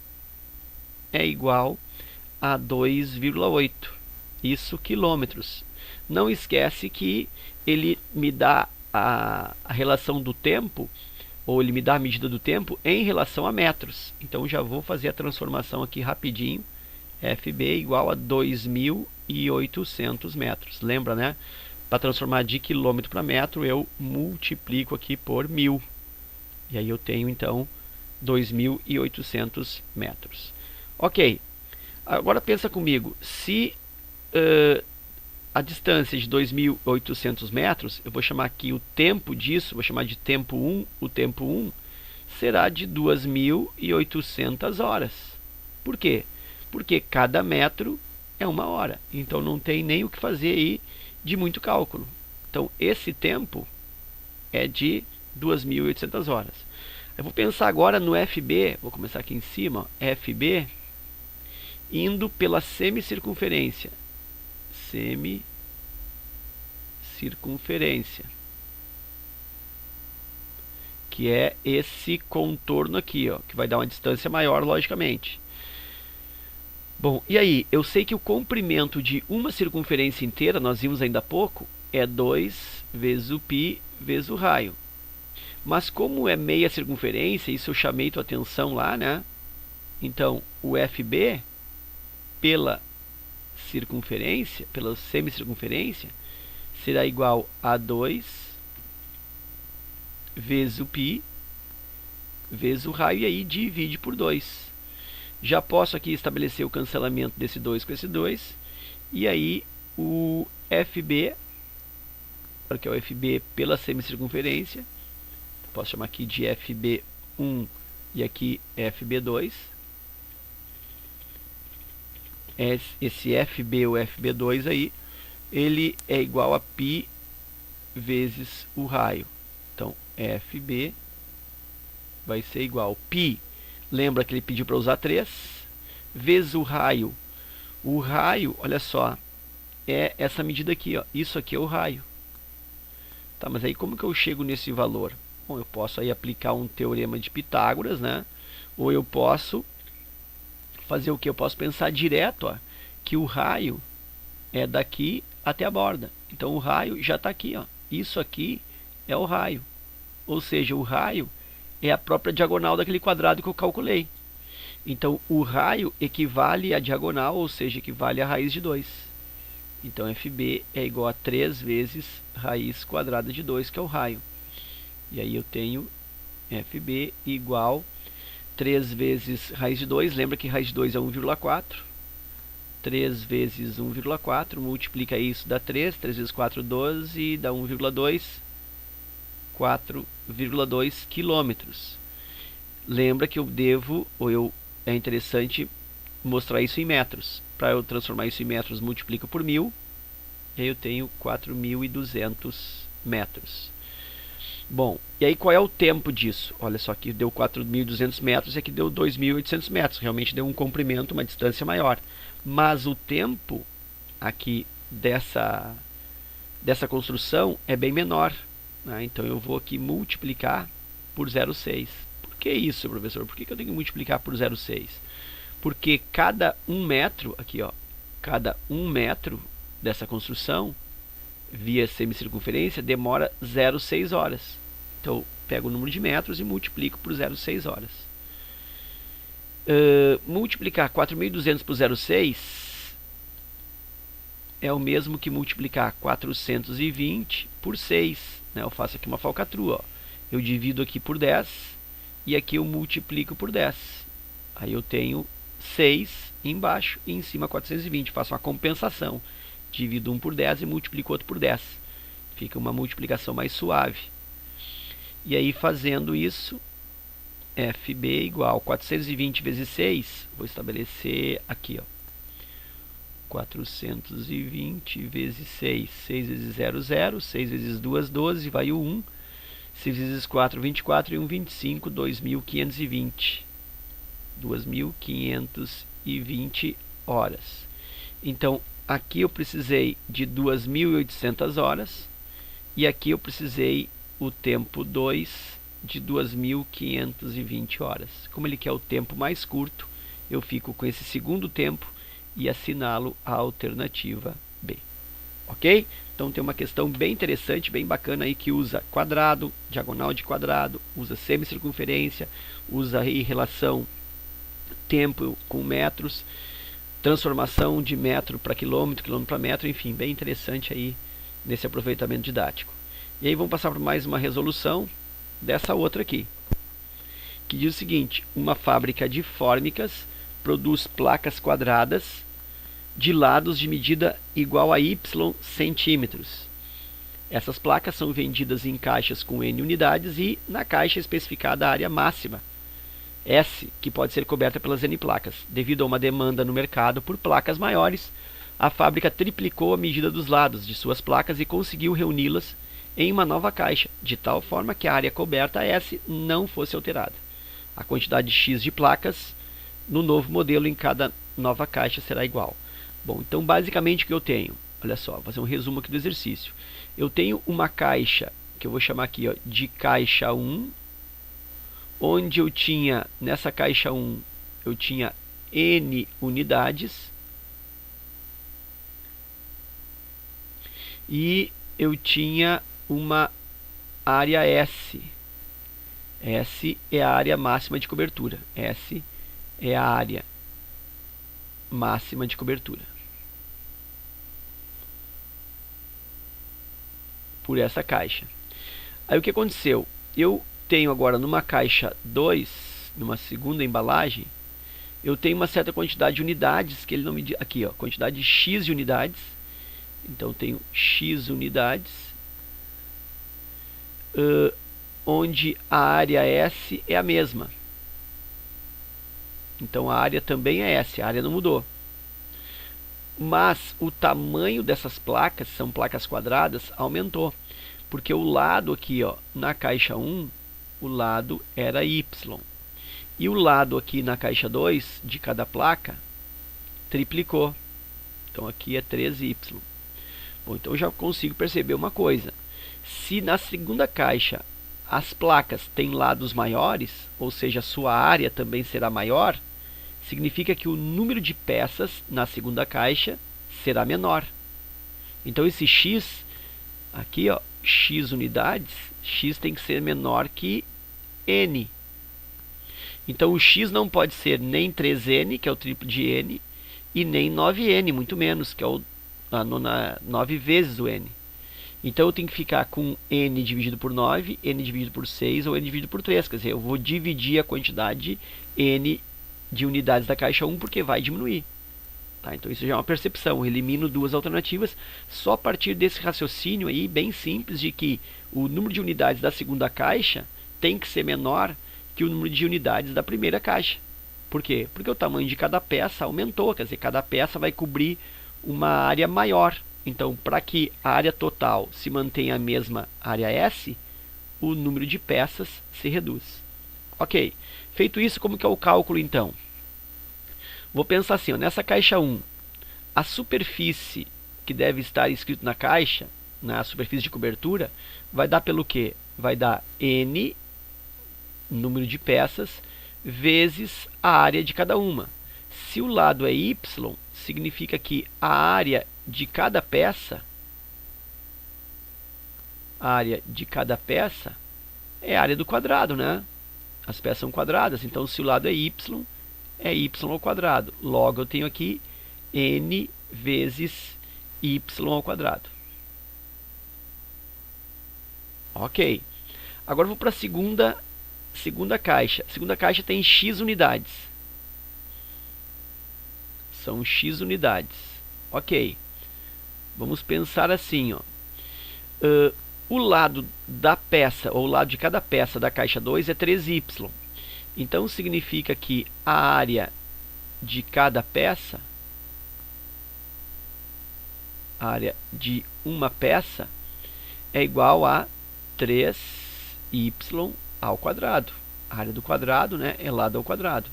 é igual a 2,8. Isso quilômetros. Não esquece que ele me dá a relação do tempo, ou ele me dá a medida do tempo em relação a metros. Então, já vou fazer a transformação aqui rapidinho. FB igual a 2.800 metros. Lembra, né? Para transformar de quilômetro para metro, eu multiplico aqui por 1.000. E aí eu tenho, então, 2.800 metros. Ok. Agora pensa comigo. Se a distância de 2.800 metros, eu vou chamar aqui o tempo disso, vou chamar de tempo 1. O tempo 1 será de 2.800 horas. Por quê? Porque cada metro é 1 hora. Então, não tem nem o que fazer aí de muito cálculo. Então, esse tempo é de 2.800 horas. Eu vou pensar agora no FB, vou começar aqui em cima, ó, FB, indo pela semicircunferência. Semicircunferência. Que é esse contorno aqui, ó, que vai dar uma distância maior, logicamente. Bom, e aí, eu sei que o comprimento de uma circunferência inteira, nós vimos ainda há pouco, é 2 vezes o π vezes o raio. Mas como é meia circunferência, isso eu chamei tua atenção lá, né? Então, o FB, pela circunferência, pela semicircunferência, será igual a 2 vezes o π vezes o raio, e aí divide por 2. Já posso aqui estabelecer o cancelamento desse 2 com esse 2. E aí o FB, que é o FB pela semicircunferência, posso chamar aqui de FB1 e aqui FB2. Esse FB ou FB2 aí, ele é igual a π vezes o raio. Então, FB vai ser igual a π lembra que ele pediu para usar 3, vezes o raio. O raio, olha só, é essa medida aqui, ó. Isso aqui é o raio. Tá, mas aí como que eu chego nesse valor? Bom, eu posso aí aplicar um teorema de Pitágoras, né? Ou eu posso fazer o que? Eu posso pensar direto, ó, que o raio é daqui até a borda. Então o raio já está aqui, ó. Isso aqui é o raio. Ou seja, o raio é a própria diagonal daquele quadrado que eu calculei. Então o raio equivale à diagonal, ou seja, equivale à raiz de 2. Então FB é igual a 3 vezes raiz quadrada de 2, que é o raio. E aí eu tenho FB igual 3 vezes raiz de 2. Lembra que raiz de 2 é 1,4. 3 vezes 1,4, multiplica isso, dá 3. 3 vezes 4, 12, dá 1,2. 4,2 quilômetros. Lembra que eu devo, é interessante mostrar isso em metros. Para eu transformar isso em metros, multiplico por 1000, e aí eu tenho 4.200 metros. Bom, e aí qual é o tempo disso? Olha só, aqui deu 4.200 metros e aqui deu 2.800 metros. Realmente deu um comprimento, uma distância maior. Mas o tempo aqui dessa construção é bem menor. Né? Então eu vou aqui multiplicar por 0,6. Por que isso, professor? Por que eu tenho que multiplicar por 0,6? Porque cada 1 metro, aqui ó, cada 1 metro dessa construção, via semicircunferência, demora 0,6 horas. Então eu pego o número de metros e multiplico por 0,6 horas. Multiplicar 4.200 por 0,6 é o mesmo que multiplicar 420 por 6. Né? Eu faço aqui uma falcatrua. Ó. Eu divido aqui por 10 e aqui eu multiplico por 10. Aí eu tenho 6 embaixo e em cima 420. Faço uma compensação. Divido um por 10 e multiplico outro por 10. Fica uma multiplicação mais suave. E aí fazendo isso, FB igual 420 vezes 6. Vou estabelecer aqui, ó. 420 vezes 6. 6 vezes 0, 0. 6 vezes 2, 12. Vai o 1. 6 vezes 4, 24. E 1, 25. 2.520. 2.520 horas. Então, aqui eu precisei de 2.800 horas. E aqui eu precisei o tempo 2 de 2.520 horas. Como ele quer o tempo mais curto, eu fico com esse segundo tempo e assinalo a alternativa B. Ok? Então tem uma questão bem interessante, bem bacana aí, que usa quadrado, diagonal de quadrado, usa semicircunferência, usa aí relação tempo com metros, transformação de metro para quilômetro, quilômetro para metro, enfim, bem interessante aí nesse aproveitamento didático. E aí vamos passar por mais uma resolução dessa outra aqui, que diz o seguinte: uma fábrica de fórmicas produz placas quadradas de lados de medida igual a y centímetros. Essas placas são vendidas em caixas com N unidades e na caixa especificada a área máxima, S, que pode ser coberta pelas N placas. Devido a uma demanda no mercado por placas maiores, a fábrica triplicou a medida dos lados de suas placas e conseguiu reuni-las em uma nova caixa, de tal forma que a área coberta S não fosse alterada. A quantidade X de placas no novo modelo em cada nova caixa será igual. Bom, então basicamente o que eu tenho? Olha só, vou fazer um resumo aqui do exercício. Eu tenho uma caixa, que eu vou chamar aqui ó, de caixa 1, onde eu tinha, nessa caixa 1, eu tinha N unidades. E eu tinha uma área S. S é a área máxima de cobertura. S é a área máxima de cobertura por essa caixa. Aí o que aconteceu? Eu tenho agora numa caixa 2, numa segunda embalagem, eu tenho uma certa quantidade de unidades, que ele não me diz aqui, ó, quantidade X de unidades. Então eu tenho X unidades, onde a área S é a mesma. Então a área também é S, a área não mudou. Mas o tamanho dessas placas, são placas quadradas, aumentou. Porque o lado aqui, ó, na caixa 1, o lado era Y. E o lado aqui na caixa 2 de cada placa triplicou. Então aqui é 3y. Bom, então eu já consigo perceber uma coisa. Se na segunda caixa as placas têm lados maiores, ou seja, a sua área também será maior, significa que o número de peças na segunda caixa será menor. Então esse x, aqui ó, x unidades, x tem que ser menor que n. Então o x não pode ser nem 3n, que é o triplo de n, e nem 9n, muito menos, que é o 9 vezes o n. Então eu tenho que ficar com n dividido por 9, n dividido por 6 ou n dividido por 3. Quer dizer, eu vou dividir a quantidade n de unidades da caixa 1 porque vai diminuir. Tá? Então isso já é uma percepção. Eu elimino duas alternativas só a partir desse raciocínio aí, bem simples, de que o número de unidades da segunda caixa tem que ser menor que o número de unidades da primeira caixa. Por quê? Porque o tamanho de cada peça aumentou. Quer dizer, cada peça vai cobrir uma área maior. Então, para que a área total se mantenha a mesma área S, o número de peças se reduz. Ok. Feito isso, como que é o cálculo então? Vou pensar assim, ó, nessa caixa 1, a superfície que deve estar escrito na caixa, na superfície de cobertura, vai dar pelo quê? Vai dar N, número de peças, vezes a área de cada uma. Se o lado é Y, significa que a área de cada peça, é a área do quadrado, né? As peças são quadradas, então se o lado é y ao quadrado. Logo eu tenho aqui n vezes y ao quadrado. Ok. Agora eu vou para a segunda caixa. A segunda caixa tem x unidades. São x unidades. Ok. Vamos pensar assim, ó. O lado da peça, ou o lado de cada peça da caixa 2 é 3y. Então significa que a área de cada peça, a área de uma peça, é igual a 3y ao quadrado. A área do quadrado, né, é lado ao quadrado.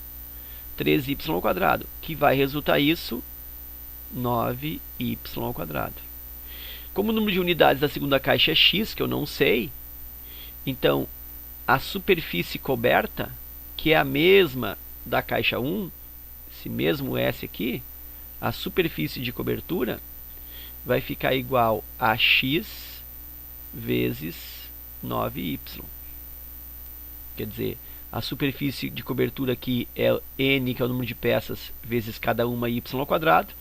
3y ao quadrado, que vai resultar isso 9y ao quadrado. Como o número de unidades da segunda caixa é x, que eu não sei, então a superfície coberta, que é a mesma da caixa 1, esse mesmo S aqui, a superfície de cobertura vai ficar igual a x vezes 9y. Quer dizer, a superfície de cobertura aqui é n, que é o número de peças, vezes cada uma y ao quadrado.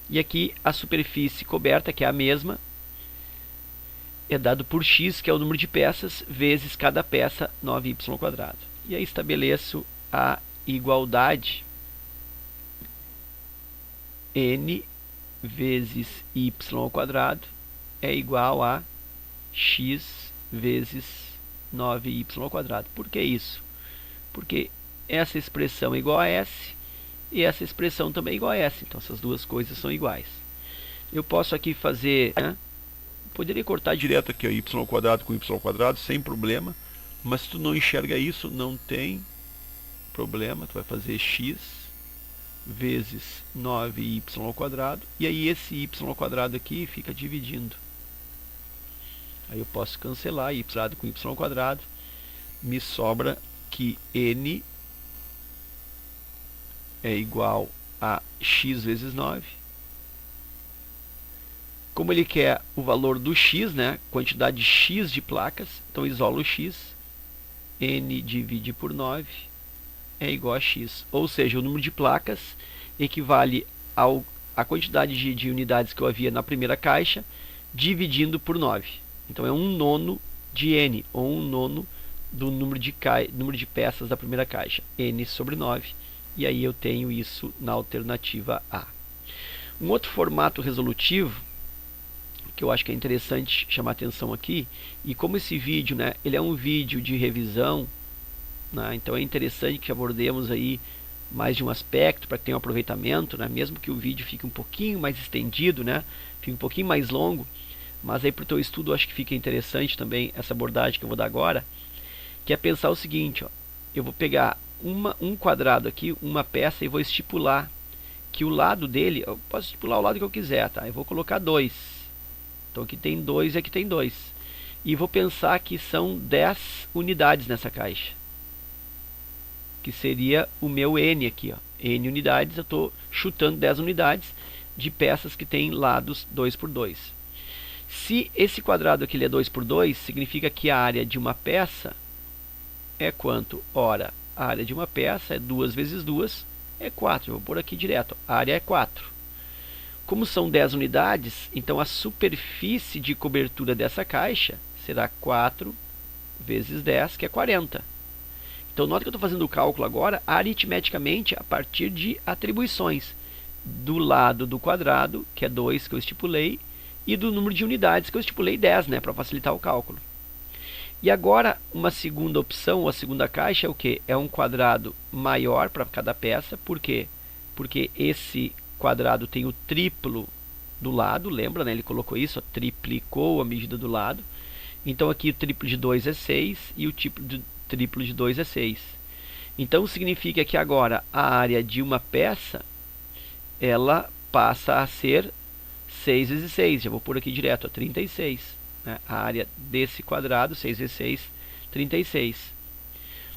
E aqui a superfície coberta, que é a mesma, é dado por x, que é o número de peças, vezes cada peça, 9y ao quadrado. E aí estabeleço a igualdade n vezes y ao quadrado é igual a x vezes 9y ao quadrado. Por que isso? Porque essa expressão é igual a s e essa expressão também é igual a s. Então essas duas coisas são iguais. Eu posso aqui fazer, né? Poderia cortar direto aqui, ó, y ao quadrado com y ao quadrado, sem problema. Mas se tu não enxerga isso, não tem problema. Tu vai fazer x vezes 9y ao quadrado. E aí esse y ao quadrado aqui fica dividindo. Aí eu posso cancelar y com y ao quadrado. Me sobra que n é igual a x vezes 9. Como ele quer o valor do x, né, quantidade x de placas, então isolo o x. N divide por 9 é igual a x. Ou seja, o número de placas equivale à quantidade de unidades que eu havia na primeira caixa, dividindo por 9. Então é 1/9 de n, ou 1/9 do número de peças da primeira caixa, n sobre 9. E aí eu tenho isso na alternativa A. Um outro formato resolutivo, que eu acho que é interessante chamar atenção aqui, e como esse vídeo, né, ele é um vídeo de revisão, né, então é interessante que abordemos aí mais de um aspecto para que tenha um aproveitamento, né, mesmo que o vídeo fique um pouquinho mais estendido, né, fique um pouquinho mais longo, mas aí para o teu estudo eu acho que fica interessante também essa abordagem que eu vou dar agora, que é pensar o seguinte, ó, eu vou pegar um quadrado aqui, uma peça, e vou estipular que o lado dele, eu posso estipular o lado que eu quiser, tá? Eu vou colocar 2. Então aqui tem 2 e aqui tem 2. E vou pensar que são 10 unidades nessa caixa. Que seria o meu N aqui, ó. N unidades, eu estou chutando 10 unidades de peças que tem lados 2 por 2. Se esse quadrado aqui ele é 2 por 2, significa que a área de uma peça é quanto? Ora, a área de uma peça é 2 vezes 2, é 4. Eu vou pôr aqui direto, a área é 4. Como são 10 unidades, então a superfície de cobertura dessa caixa será 4 vezes 10, que é 40. Então, nota que eu estou fazendo o cálculo agora aritmeticamente a partir de atribuições do lado do quadrado, que é 2 que eu estipulei, e do número de unidades que eu estipulei 10, né, para facilitar o cálculo. E agora, uma segunda opção, ou a segunda caixa é o que? É um quadrado maior para cada peça. Por quê? Porque esse quadrado tem o triplo do lado, lembra, né? Ele colocou isso, ó, triplicou a medida do lado. Então aqui o triplo de 2 é 6 e o triplo de 2 é 6. Então significa que agora a área de uma peça, ela passa a ser 6 vezes 6. Já vou pôr aqui direto, ó, 36. Né? A área desse quadrado, 6 vezes 6, 36.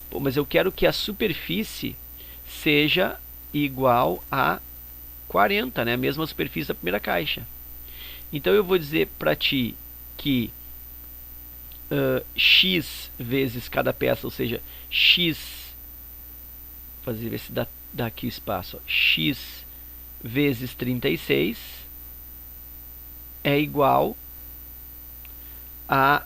Pô, mas eu quero que a superfície seja igual a 40, né? A mesma superfície da primeira caixa. Então eu vou dizer para ti que x vezes cada peça, ou seja, x, fazer ver se dá aqui o espaço, ó, x vezes 36 é igual a,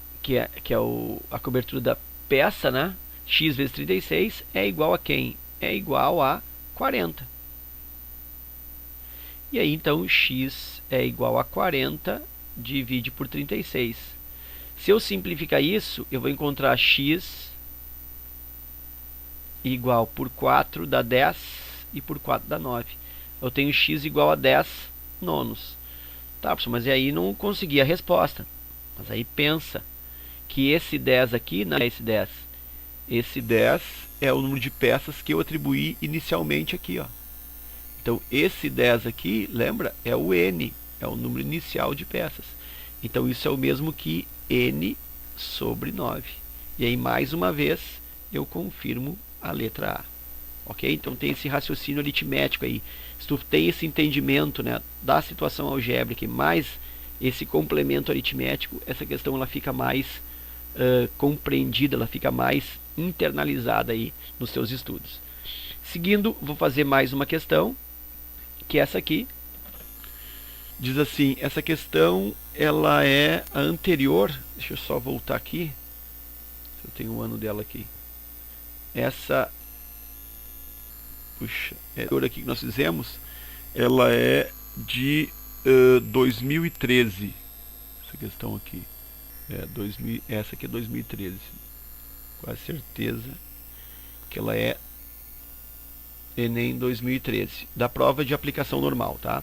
a cobertura da peça, né? X vezes 36 é igual a quem? É igual a 40. E aí, então, x é igual a 40, divide por 36. Se eu simplificar isso, eu vou encontrar x igual por 4 dá 10 e por 4 dá 9. Eu tenho x igual a 10 nonos. Tá, professor, mas aí não consegui a resposta. Mas aí pensa que esse 10 aqui não é esse 10. Esse 10 é o número de peças que eu atribuí inicialmente aqui, ó. Então esse 10 aqui, lembra? É o N, é o número inicial de peças. Então isso é o mesmo que N sobre 9. E aí mais uma vez eu confirmo a letra A. Ok? Então tem esse raciocínio aritmético aí. Se tu tem esse entendimento, né, da situação algébrica e mais esse complemento aritmético, essa questão ela fica mais compreendida, ela fica mais internalizada aí nos seus estudos. Seguindo, vou fazer mais uma questão, que é essa aqui. Diz assim, essa questão ela é a anterior, deixa eu só voltar aqui, eu tenho o ano dela aqui. Essa, puxa, é a aqui que nós fizemos, ela é de 2013, essa questão aqui, essa aqui é 2013, quase certeza que ela é Enem 2013, da prova de aplicação normal, tá?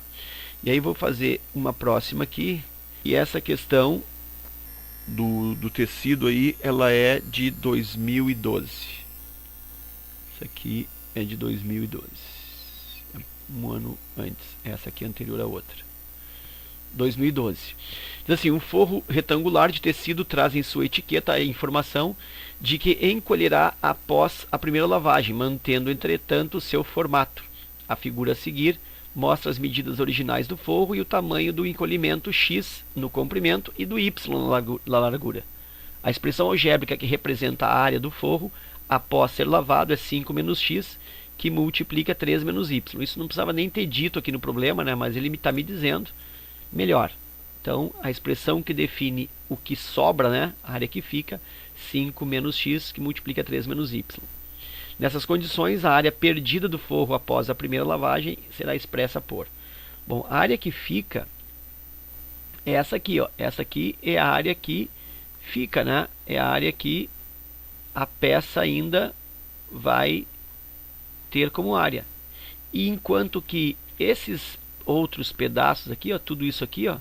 E aí vou fazer uma próxima aqui, e essa questão do tecido aí, ela é de 2012. Essa aqui é de 2012, um ano antes, essa aqui é anterior à outra. 2012. Diz assim, um forro retangular de tecido traz em sua etiqueta a informação de que encolherá após a primeira lavagem, mantendo, entretanto, seu formato. A figura a seguir mostra as medidas originais do forro e o tamanho do encolhimento x no comprimento e do y na largura. A expressão algébrica que representa a área do forro após ser lavado é 5 menos x, que multiplica 3 menos y. Isso não precisava nem ter dito aqui no problema, né? Mas ele está me dizendo melhor. Então, a expressão que define o que sobra, né? A área que fica, 5 menos x, que multiplica 3 menos y. Nessas condições, a área perdida do forro após a primeira lavagem será expressa por... Bom, a área que fica é essa aqui, ó. Essa aqui é a área que fica, né? É a área que a peça ainda vai ter como área. E enquanto que esses outros pedaços aqui, ó, tudo isso aqui, ó,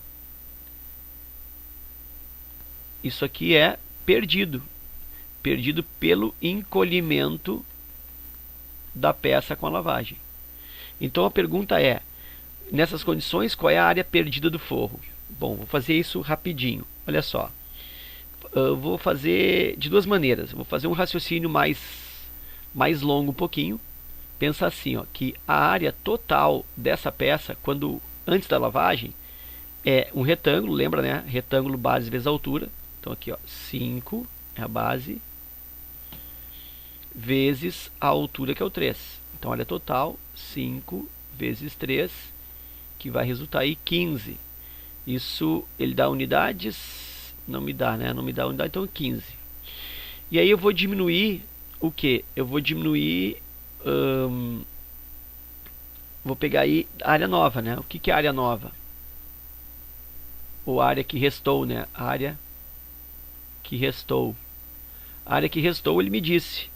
isso aqui é perdido. Perdido pelo encolhimento da peça com a lavagem. Então a pergunta é, nessas condições, qual é a área perdida do forro? Bom, vou fazer isso rapidinho. Olha só. Eu vou fazer de duas maneiras. Vou fazer um raciocínio mais longo um pouquinho. Pensa assim, ó, que a área total dessa peça, antes da lavagem, é um retângulo, lembra, né? Retângulo base vezes altura. Então aqui, ó, 5 é a base, vezes a altura, que é o 3. Então, área total, 5 vezes 3, que vai resultar aí 15. Isso, ele dá unidades? Não me dá, né? Não me dá unidade, então 15. E aí eu vou diminuir o que? Eu vou diminuir... vou pegar aí a área nova, né? O que é a área nova? Ou a área que restou, né? A área que restou. A área que restou, ele me disse,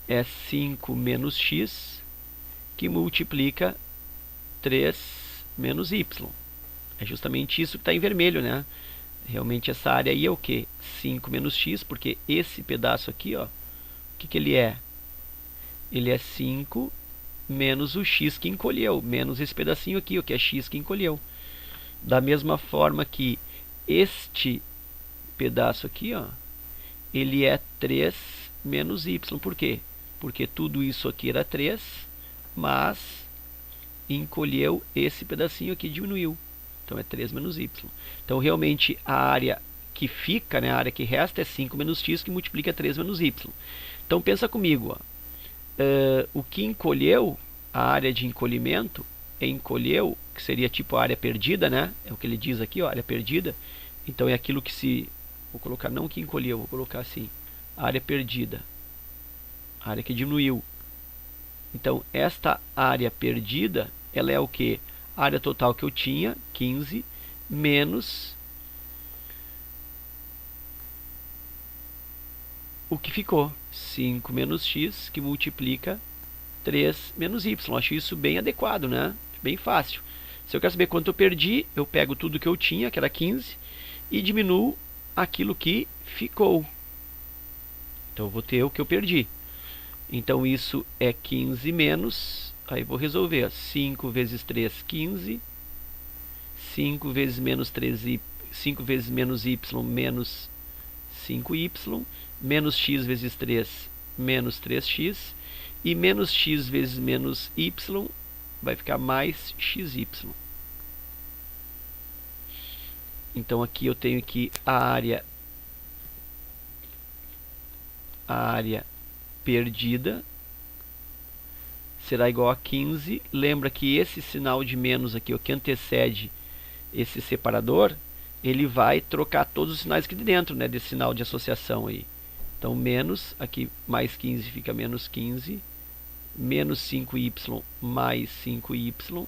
é 5 menos x, que multiplica 3 menos y. É justamente isso que está em vermelho, né? Realmente essa área aí é o que? 5 menos x, porque esse pedaço aqui, ó, o que ele é? Ele é 5 menos o x que encolheu, menos esse pedacinho aqui, o que é x que encolheu. Da mesma forma que este pedaço aqui, ó, ele é 3 menos y. Por quê? Porque tudo isso aqui era 3, mas encolheu esse pedacinho aqui, diminuiu. Então é 3 menos y. Então realmente a área que fica, né, a área que resta é 5 menos x, que multiplica 3 menos y. Então pensa comigo, ó. O que encolheu, a área de encolhimento, encolheu, que seria tipo a área perdida, né? É o que ele diz aqui, ó, área perdida. Então é aquilo que se... Vou colocar não que encolheu, vou colocar assim, a área perdida, a área que diminuiu. Então esta área perdida, ela é o que? A área total que eu tinha, 15, menos o que ficou, 5 menos x, que multiplica 3 menos y. Acho isso bem adequado, né? Bem fácil. Se eu quero saber quanto eu perdi, eu pego tudo que eu tinha, que era 15, e diminuo aquilo que ficou. Então eu vou ter o que eu perdi. Então isso é 15 menos, aí vou resolver, 5 vezes 3, 15, 5 vezes menos 3y, 5 vezes menos y, menos 5y, menos x vezes 3, menos 3x, e menos x vezes menos y vai ficar mais xy. Então aqui eu tenho que a área perdida será igual a 15. Lembra que esse sinal de menos aqui, o que antecede esse separador, ele vai trocar todos os sinais aqui de dentro, né, desse sinal de associação aí. Então menos, aqui mais 15 fica menos 15, menos 5y mais 5y,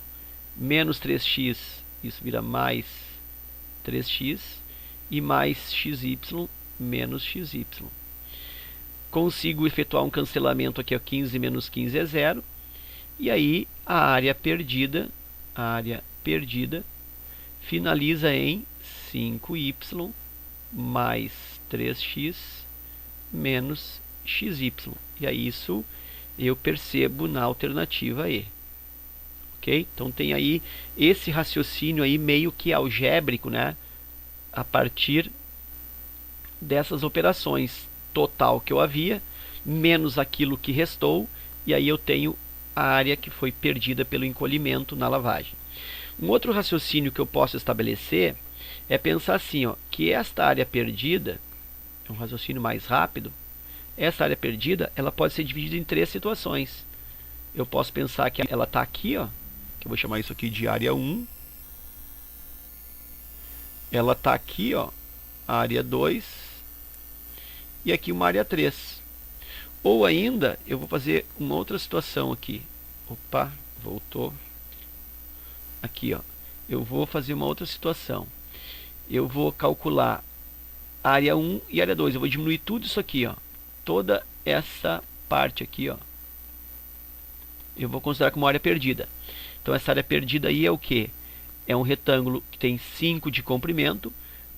menos 3x, isso vira mais 3x, e mais xy, menos xy. Consigo efetuar um cancelamento aqui, ó, 15 menos 15 é 0, e aí a área perdida finaliza em 5y mais 3x menos xy. E aí isso eu percebo na alternativa E. Ok? Então tem aí esse raciocínio aí meio que algébrico, né? A partir dessas operações, total que eu havia, menos aquilo que restou, e aí eu tenho a área que foi perdida pelo encolhimento na lavagem. Um outro raciocínio que eu posso estabelecer é pensar assim, ó, que esta área perdida, é um raciocínio mais rápido, essa área perdida, ela pode ser dividida em 3 situações. Eu posso pensar que ela está aqui, ó, que eu vou chamar isso aqui de área 1. Ela está aqui, ó, área 2. E aqui uma área 3. Ou ainda, eu vou fazer uma outra situação aqui. Opa, voltou. Aqui, ó. Eu vou fazer uma outra situação. Eu vou calcular a área 1 e a área 2. Eu vou diminuir tudo isso aqui, ó. Toda essa parte aqui, ó. Eu vou considerar como área perdida. Então essa área perdida aí é o que? É um retângulo que tem 5 de comprimento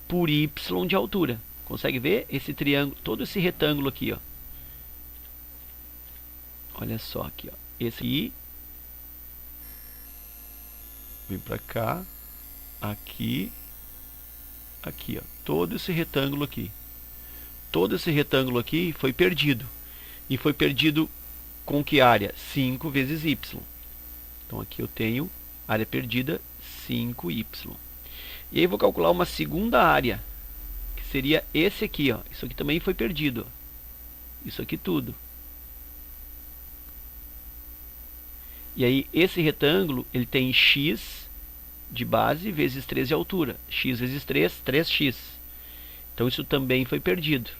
por y de altura. Consegue ver esse triângulo, todo esse retângulo aqui, ó. Olha só aqui, ó. Esse aqui vem pra cá, aqui, aqui, ó. Todo esse retângulo aqui. Todo esse retângulo aqui foi perdido. E foi perdido com que área? 5 vezes y. Então aqui eu tenho área perdida 5y. E aí eu vou calcular uma segunda área, que seria esse aqui, ó. Isso aqui também foi perdido, ó. Isso aqui tudo. E aí esse retângulo, ele tem x de base vezes 3 de altura. X vezes 3, 3x. Então isso também foi perdido.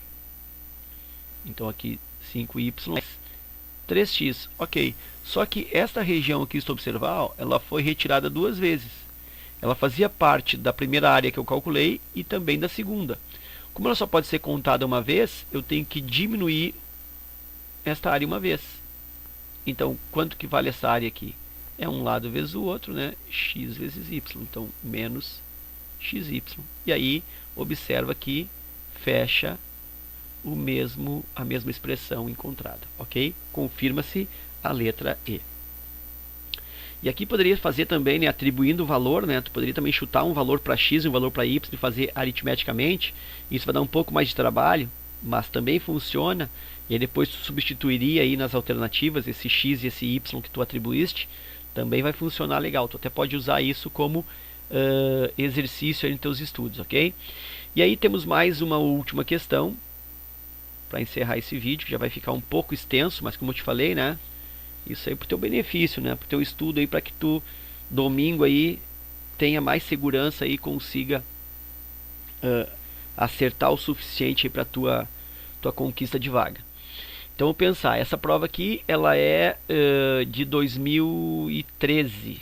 Então aqui 5y 3x, ok. Só que esta região aqui, se tu observar, ó, ela foi retirada duas vezes. Ela fazia parte da primeira área que eu calculei e também da segunda. Como ela só pode ser contada uma vez, eu tenho que diminuir esta área uma vez. Então, quanto que vale essa área aqui? É um lado vezes o outro, né? X vezes y. Então, menos xy. E aí, observa que fecha a mesma expressão encontrada, ok? Confirma-se a letra E. E aqui poderia fazer também, né, atribuindo o valor, né? Tu poderia também chutar um valor para x e um valor para y e fazer aritmeticamente. Isso vai dar um pouco mais de trabalho, mas também funciona. E aí depois tu substituiria aí nas alternativas esse x e esse y que tu atribuíste, também vai funcionar legal. Tu até pode usar isso como exercício aí nos teus estudos, ok? E aí temos mais uma última questão para encerrar esse vídeo, que já vai ficar um pouco extenso, mas como eu te falei, né? Isso aí para o teu benefício, né? Para o teu estudo aí, para que tu domingo aí tenha mais segurança e consiga acertar o suficiente para tua conquista de vaga. Então, vou pensar, essa prova aqui, ela é de 2013.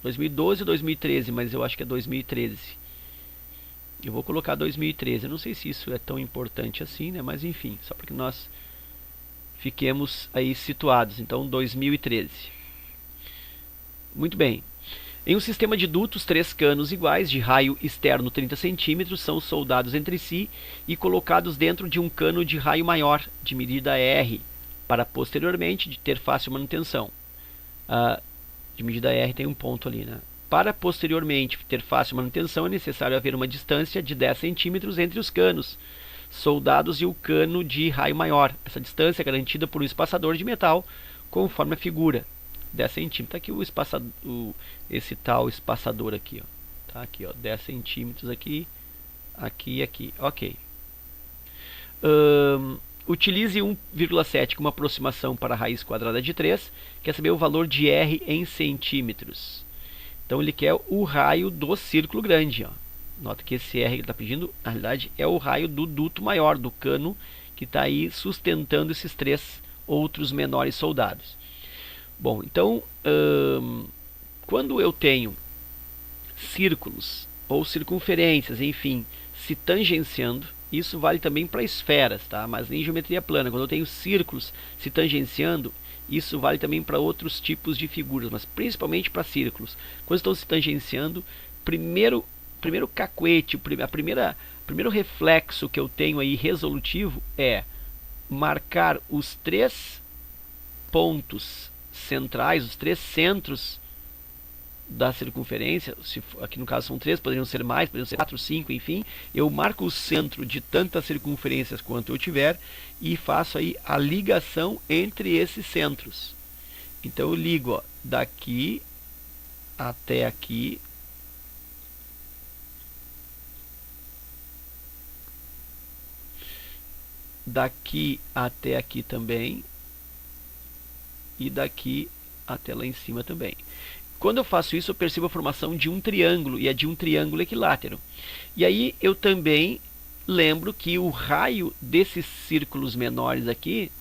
2012 ou 2013, mas eu acho que é 2013. Eu vou colocar 2013. Eu não sei se isso é tão importante assim, né? Mas enfim, só para que nós fiquemos aí situados. Então, 2013. Muito bem. Em um sistema de dutos, 3 canos iguais de raio externo 30 cm são soldados entre si e colocados dentro de um cano de raio maior, de medida R, para posteriormente de ter fácil manutenção. De medida R tem um ponto ali, né? Para posteriormente ter fácil manutenção é necessário haver uma distância de 10 cm entre os canos soldados e o cano de raio maior. Essa distância é garantida por um espaçador de metal, conforme a figura. 10 centímetros. Tá aqui o espaçador, esse tal espaçador aqui, ó. Tá aqui, ó, 10 centímetros aqui, aqui e aqui. Ok. Utilize 1,7 como aproximação para a raiz quadrada de 3. Quer saber o valor de R em centímetros. Então ele quer o raio do círculo grande, ó. Nota que esse R que ele está pedindo, na realidade, é o raio do duto maior, do cano que está aí sustentando esses 3 outros menores soldados. Bom, então, quando eu tenho círculos ou circunferências, enfim, se tangenciando, isso vale também para esferas, tá? Mas em geometria plana, quando eu tenho círculos se tangenciando, isso vale também para outros tipos de figuras, mas principalmente para círculos. Quando estão se tangenciando, primeiro cacuete, primeiro reflexo que eu tenho aí resolutivo é marcar os 3 pontos centrais, os 3 centros da circunferência. Se aqui no caso são 3, poderiam ser mais, poderiam ser 4, 5, enfim. Eu marco o centro de tantas circunferências quanto eu tiver e faço aí a ligação entre esses centros. Então eu ligo, ó, daqui até aqui, daqui até aqui também, e daqui até lá em cima também. Quando eu faço isso, eu percebo a formação de um triângulo, e é de um triângulo equilátero. E aí eu também lembro que o raio desses círculos menores aqui,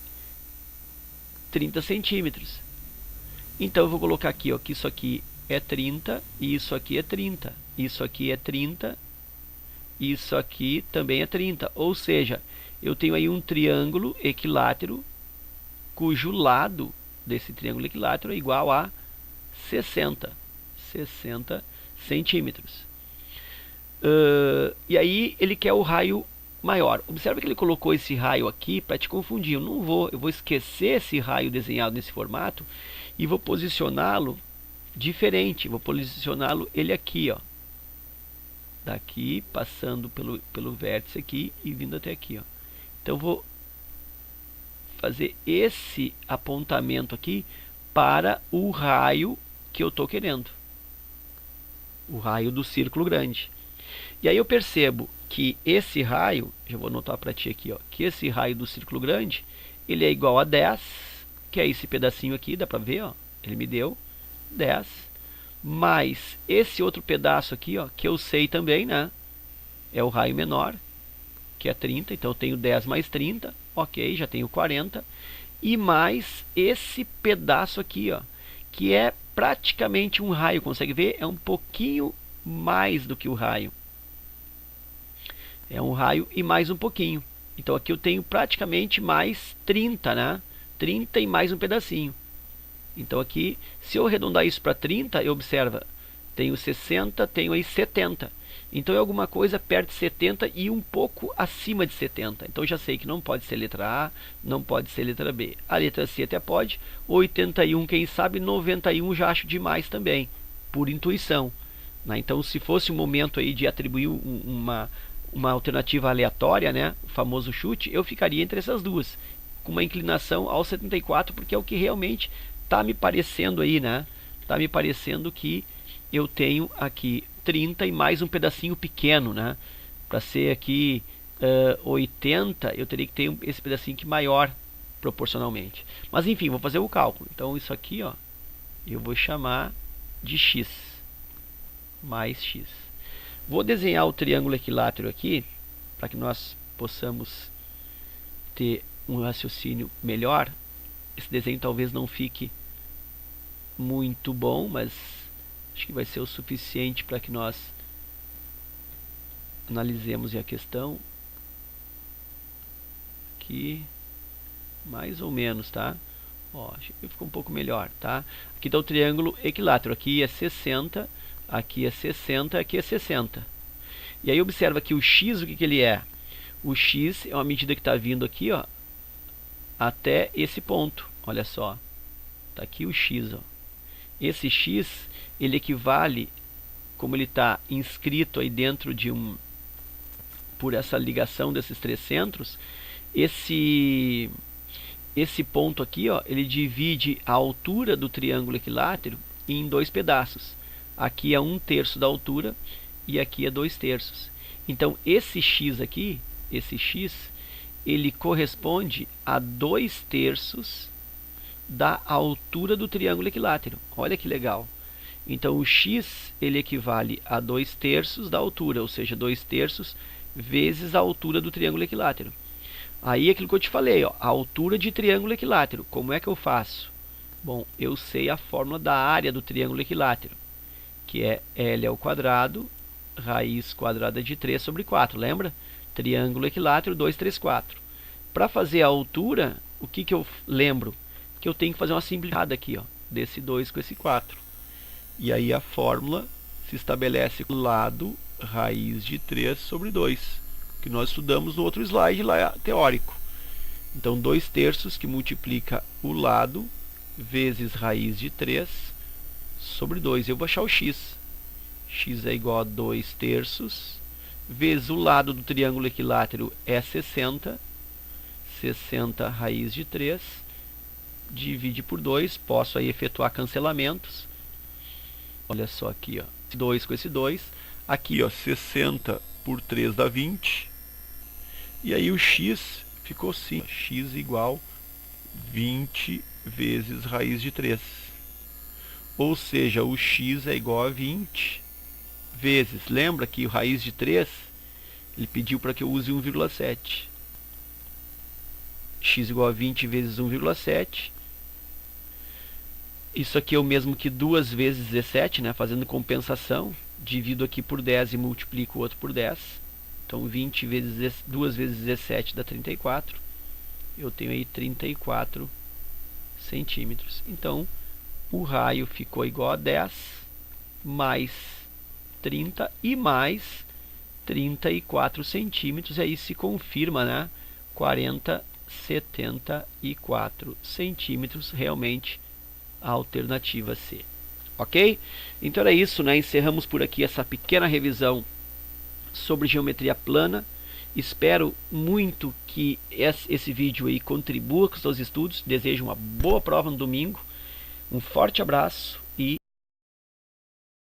30 centímetros. Então eu vou colocar aqui, ó, que isso aqui é 30, e isso aqui é 30. Isso aqui é 30, isso aqui também é 30. Ou seja, eu tenho aí um triângulo equilátero, cujo lado desse triângulo equilátero é igual a 60 centímetros. E aí ele quer o raio maior. Observe que ele colocou esse raio aqui para te confundir. Eu vou esquecer esse raio desenhado nesse formato e vou posicioná-lo diferente. Vou posicioná-lo ele aqui, ó. Daqui, passando pelo vértice aqui e vindo até aqui, ó. Então eu vou fazer esse apontamento aqui para o raio que eu estou querendo. O raio do círculo grande. E aí eu percebo que esse raio, já vou anotar para ti aqui, ó, que esse raio do círculo grande, ele é igual a 10, que é esse pedacinho aqui, dá para ver, ó, ele me deu 10, mais esse outro pedaço aqui, ó, que eu sei também, né, é o raio menor, que é 30, então eu tenho 10 mais 30, ok, já tenho 40, e mais esse pedaço aqui, ó, que é praticamente um raio, consegue ver? É um pouquinho mais do que o raio. É um raio e mais um pouquinho. Então aqui eu tenho praticamente mais 30, né? 30 e mais um pedacinho. Então aqui, se eu arredondar isso para 30, eu observa, tenho 60, tenho aí 70. Então é alguma coisa perto de 70 e um pouco acima de 70. Então já sei que não pode ser letra A, não pode ser letra B. A letra C até pode. 81, quem sabe, 91 já acho demais também, por intuição, né? Então se fosse o momento aí de atribuir uma alternativa aleatória, né, o famoso chute, eu ficaria entre essas duas, com uma inclinação ao 74, porque é o que realmente está me parecendo aí, né? Está me parecendo que eu tenho aqui 30 e mais um pedacinho pequeno, né? Para ser aqui 80, eu teria que ter esse pedacinho aqui maior proporcionalmente. Mas enfim, vou fazer o cálculo. Então isso aqui, ó, eu vou chamar de x mais x. Vou desenhar o triângulo equilátero aqui, para que nós possamos ter um raciocínio melhor. Esse desenho talvez não fique muito bom, mas acho que vai ser o suficiente para que nós analisemos a questão. Aqui, mais ou menos, tá? Ó, acho que ficou um pouco melhor, tá? Aqui está o triângulo equilátero. Aqui é 60, aqui é 60, aqui é 60. E aí observa que o x, o que ele é? O x é uma medida que está vindo aqui, ó, até esse ponto. Olha só, tá aqui o x, ó. Esse x, ele equivale, como ele está inscrito aí dentro de por essa ligação desses três centros, esse ponto aqui, ó, ele divide a altura do triângulo equilátero em dois pedaços. Aqui é 1/3 da altura e aqui é 2/3. Então esse x aqui, esse x, ele corresponde a 2/3 da altura do triângulo equilátero. Olha que legal. Então o x, ele equivale a 2/3 da altura, ou seja, 2/3 vezes a altura do triângulo equilátero. Aí aquilo que eu te falei, ó, a altura de triângulo equilátero. Como é que eu faço? Bom, eu sei a fórmula da área do triângulo equilátero, que é L ao quadrado, raiz quadrada de 3 sobre 4, lembra? Triângulo equilátero 2, 3, 4. Para fazer a altura, o que eu lembro? Que eu tenho que fazer uma simplificada aqui, ó, desse 2 com esse 4. E aí a fórmula se estabelece com o lado raiz de 3 sobre 2, que nós estudamos no outro slide lá teórico. Então 2/3 que multiplica o lado vezes raiz de 3 sobre 2. Eu vou achar o x. X é igual a 2/3 vezes o lado do triângulo equilátero é 60. 60 raiz de 3 divide por 2. Posso aí efetuar cancelamentos. Olha só aqui, ó, 2 com esse 2. Aqui, ó, 60 por 3 dá 20. E aí o x ficou assim, x igual 20 vezes raiz de 3. Ou seja, o x é igual a 20 vezes, lembra que o raiz de 3, ele pediu para que eu use 1,7. X igual a 20 vezes 1,7. Isso aqui é o mesmo que 2 vezes 17, né? Fazendo compensação, divido aqui por 10 e multiplico o outro por 10. Então 20 vezes 2 vezes 17 dá 34. Eu tenho aí 34 centímetros. Então o raio ficou igual a 10 mais 30 e mais 34 centímetros, e aí se confirma, né? 40,74 centímetros, realmente a alternativa C. Ok? Então era isso, né? Encerramos por aqui essa pequena revisão sobre geometria plana. Espero muito que esse vídeo aí contribua com os seus estudos. Desejo uma boa prova no domingo. Um forte abraço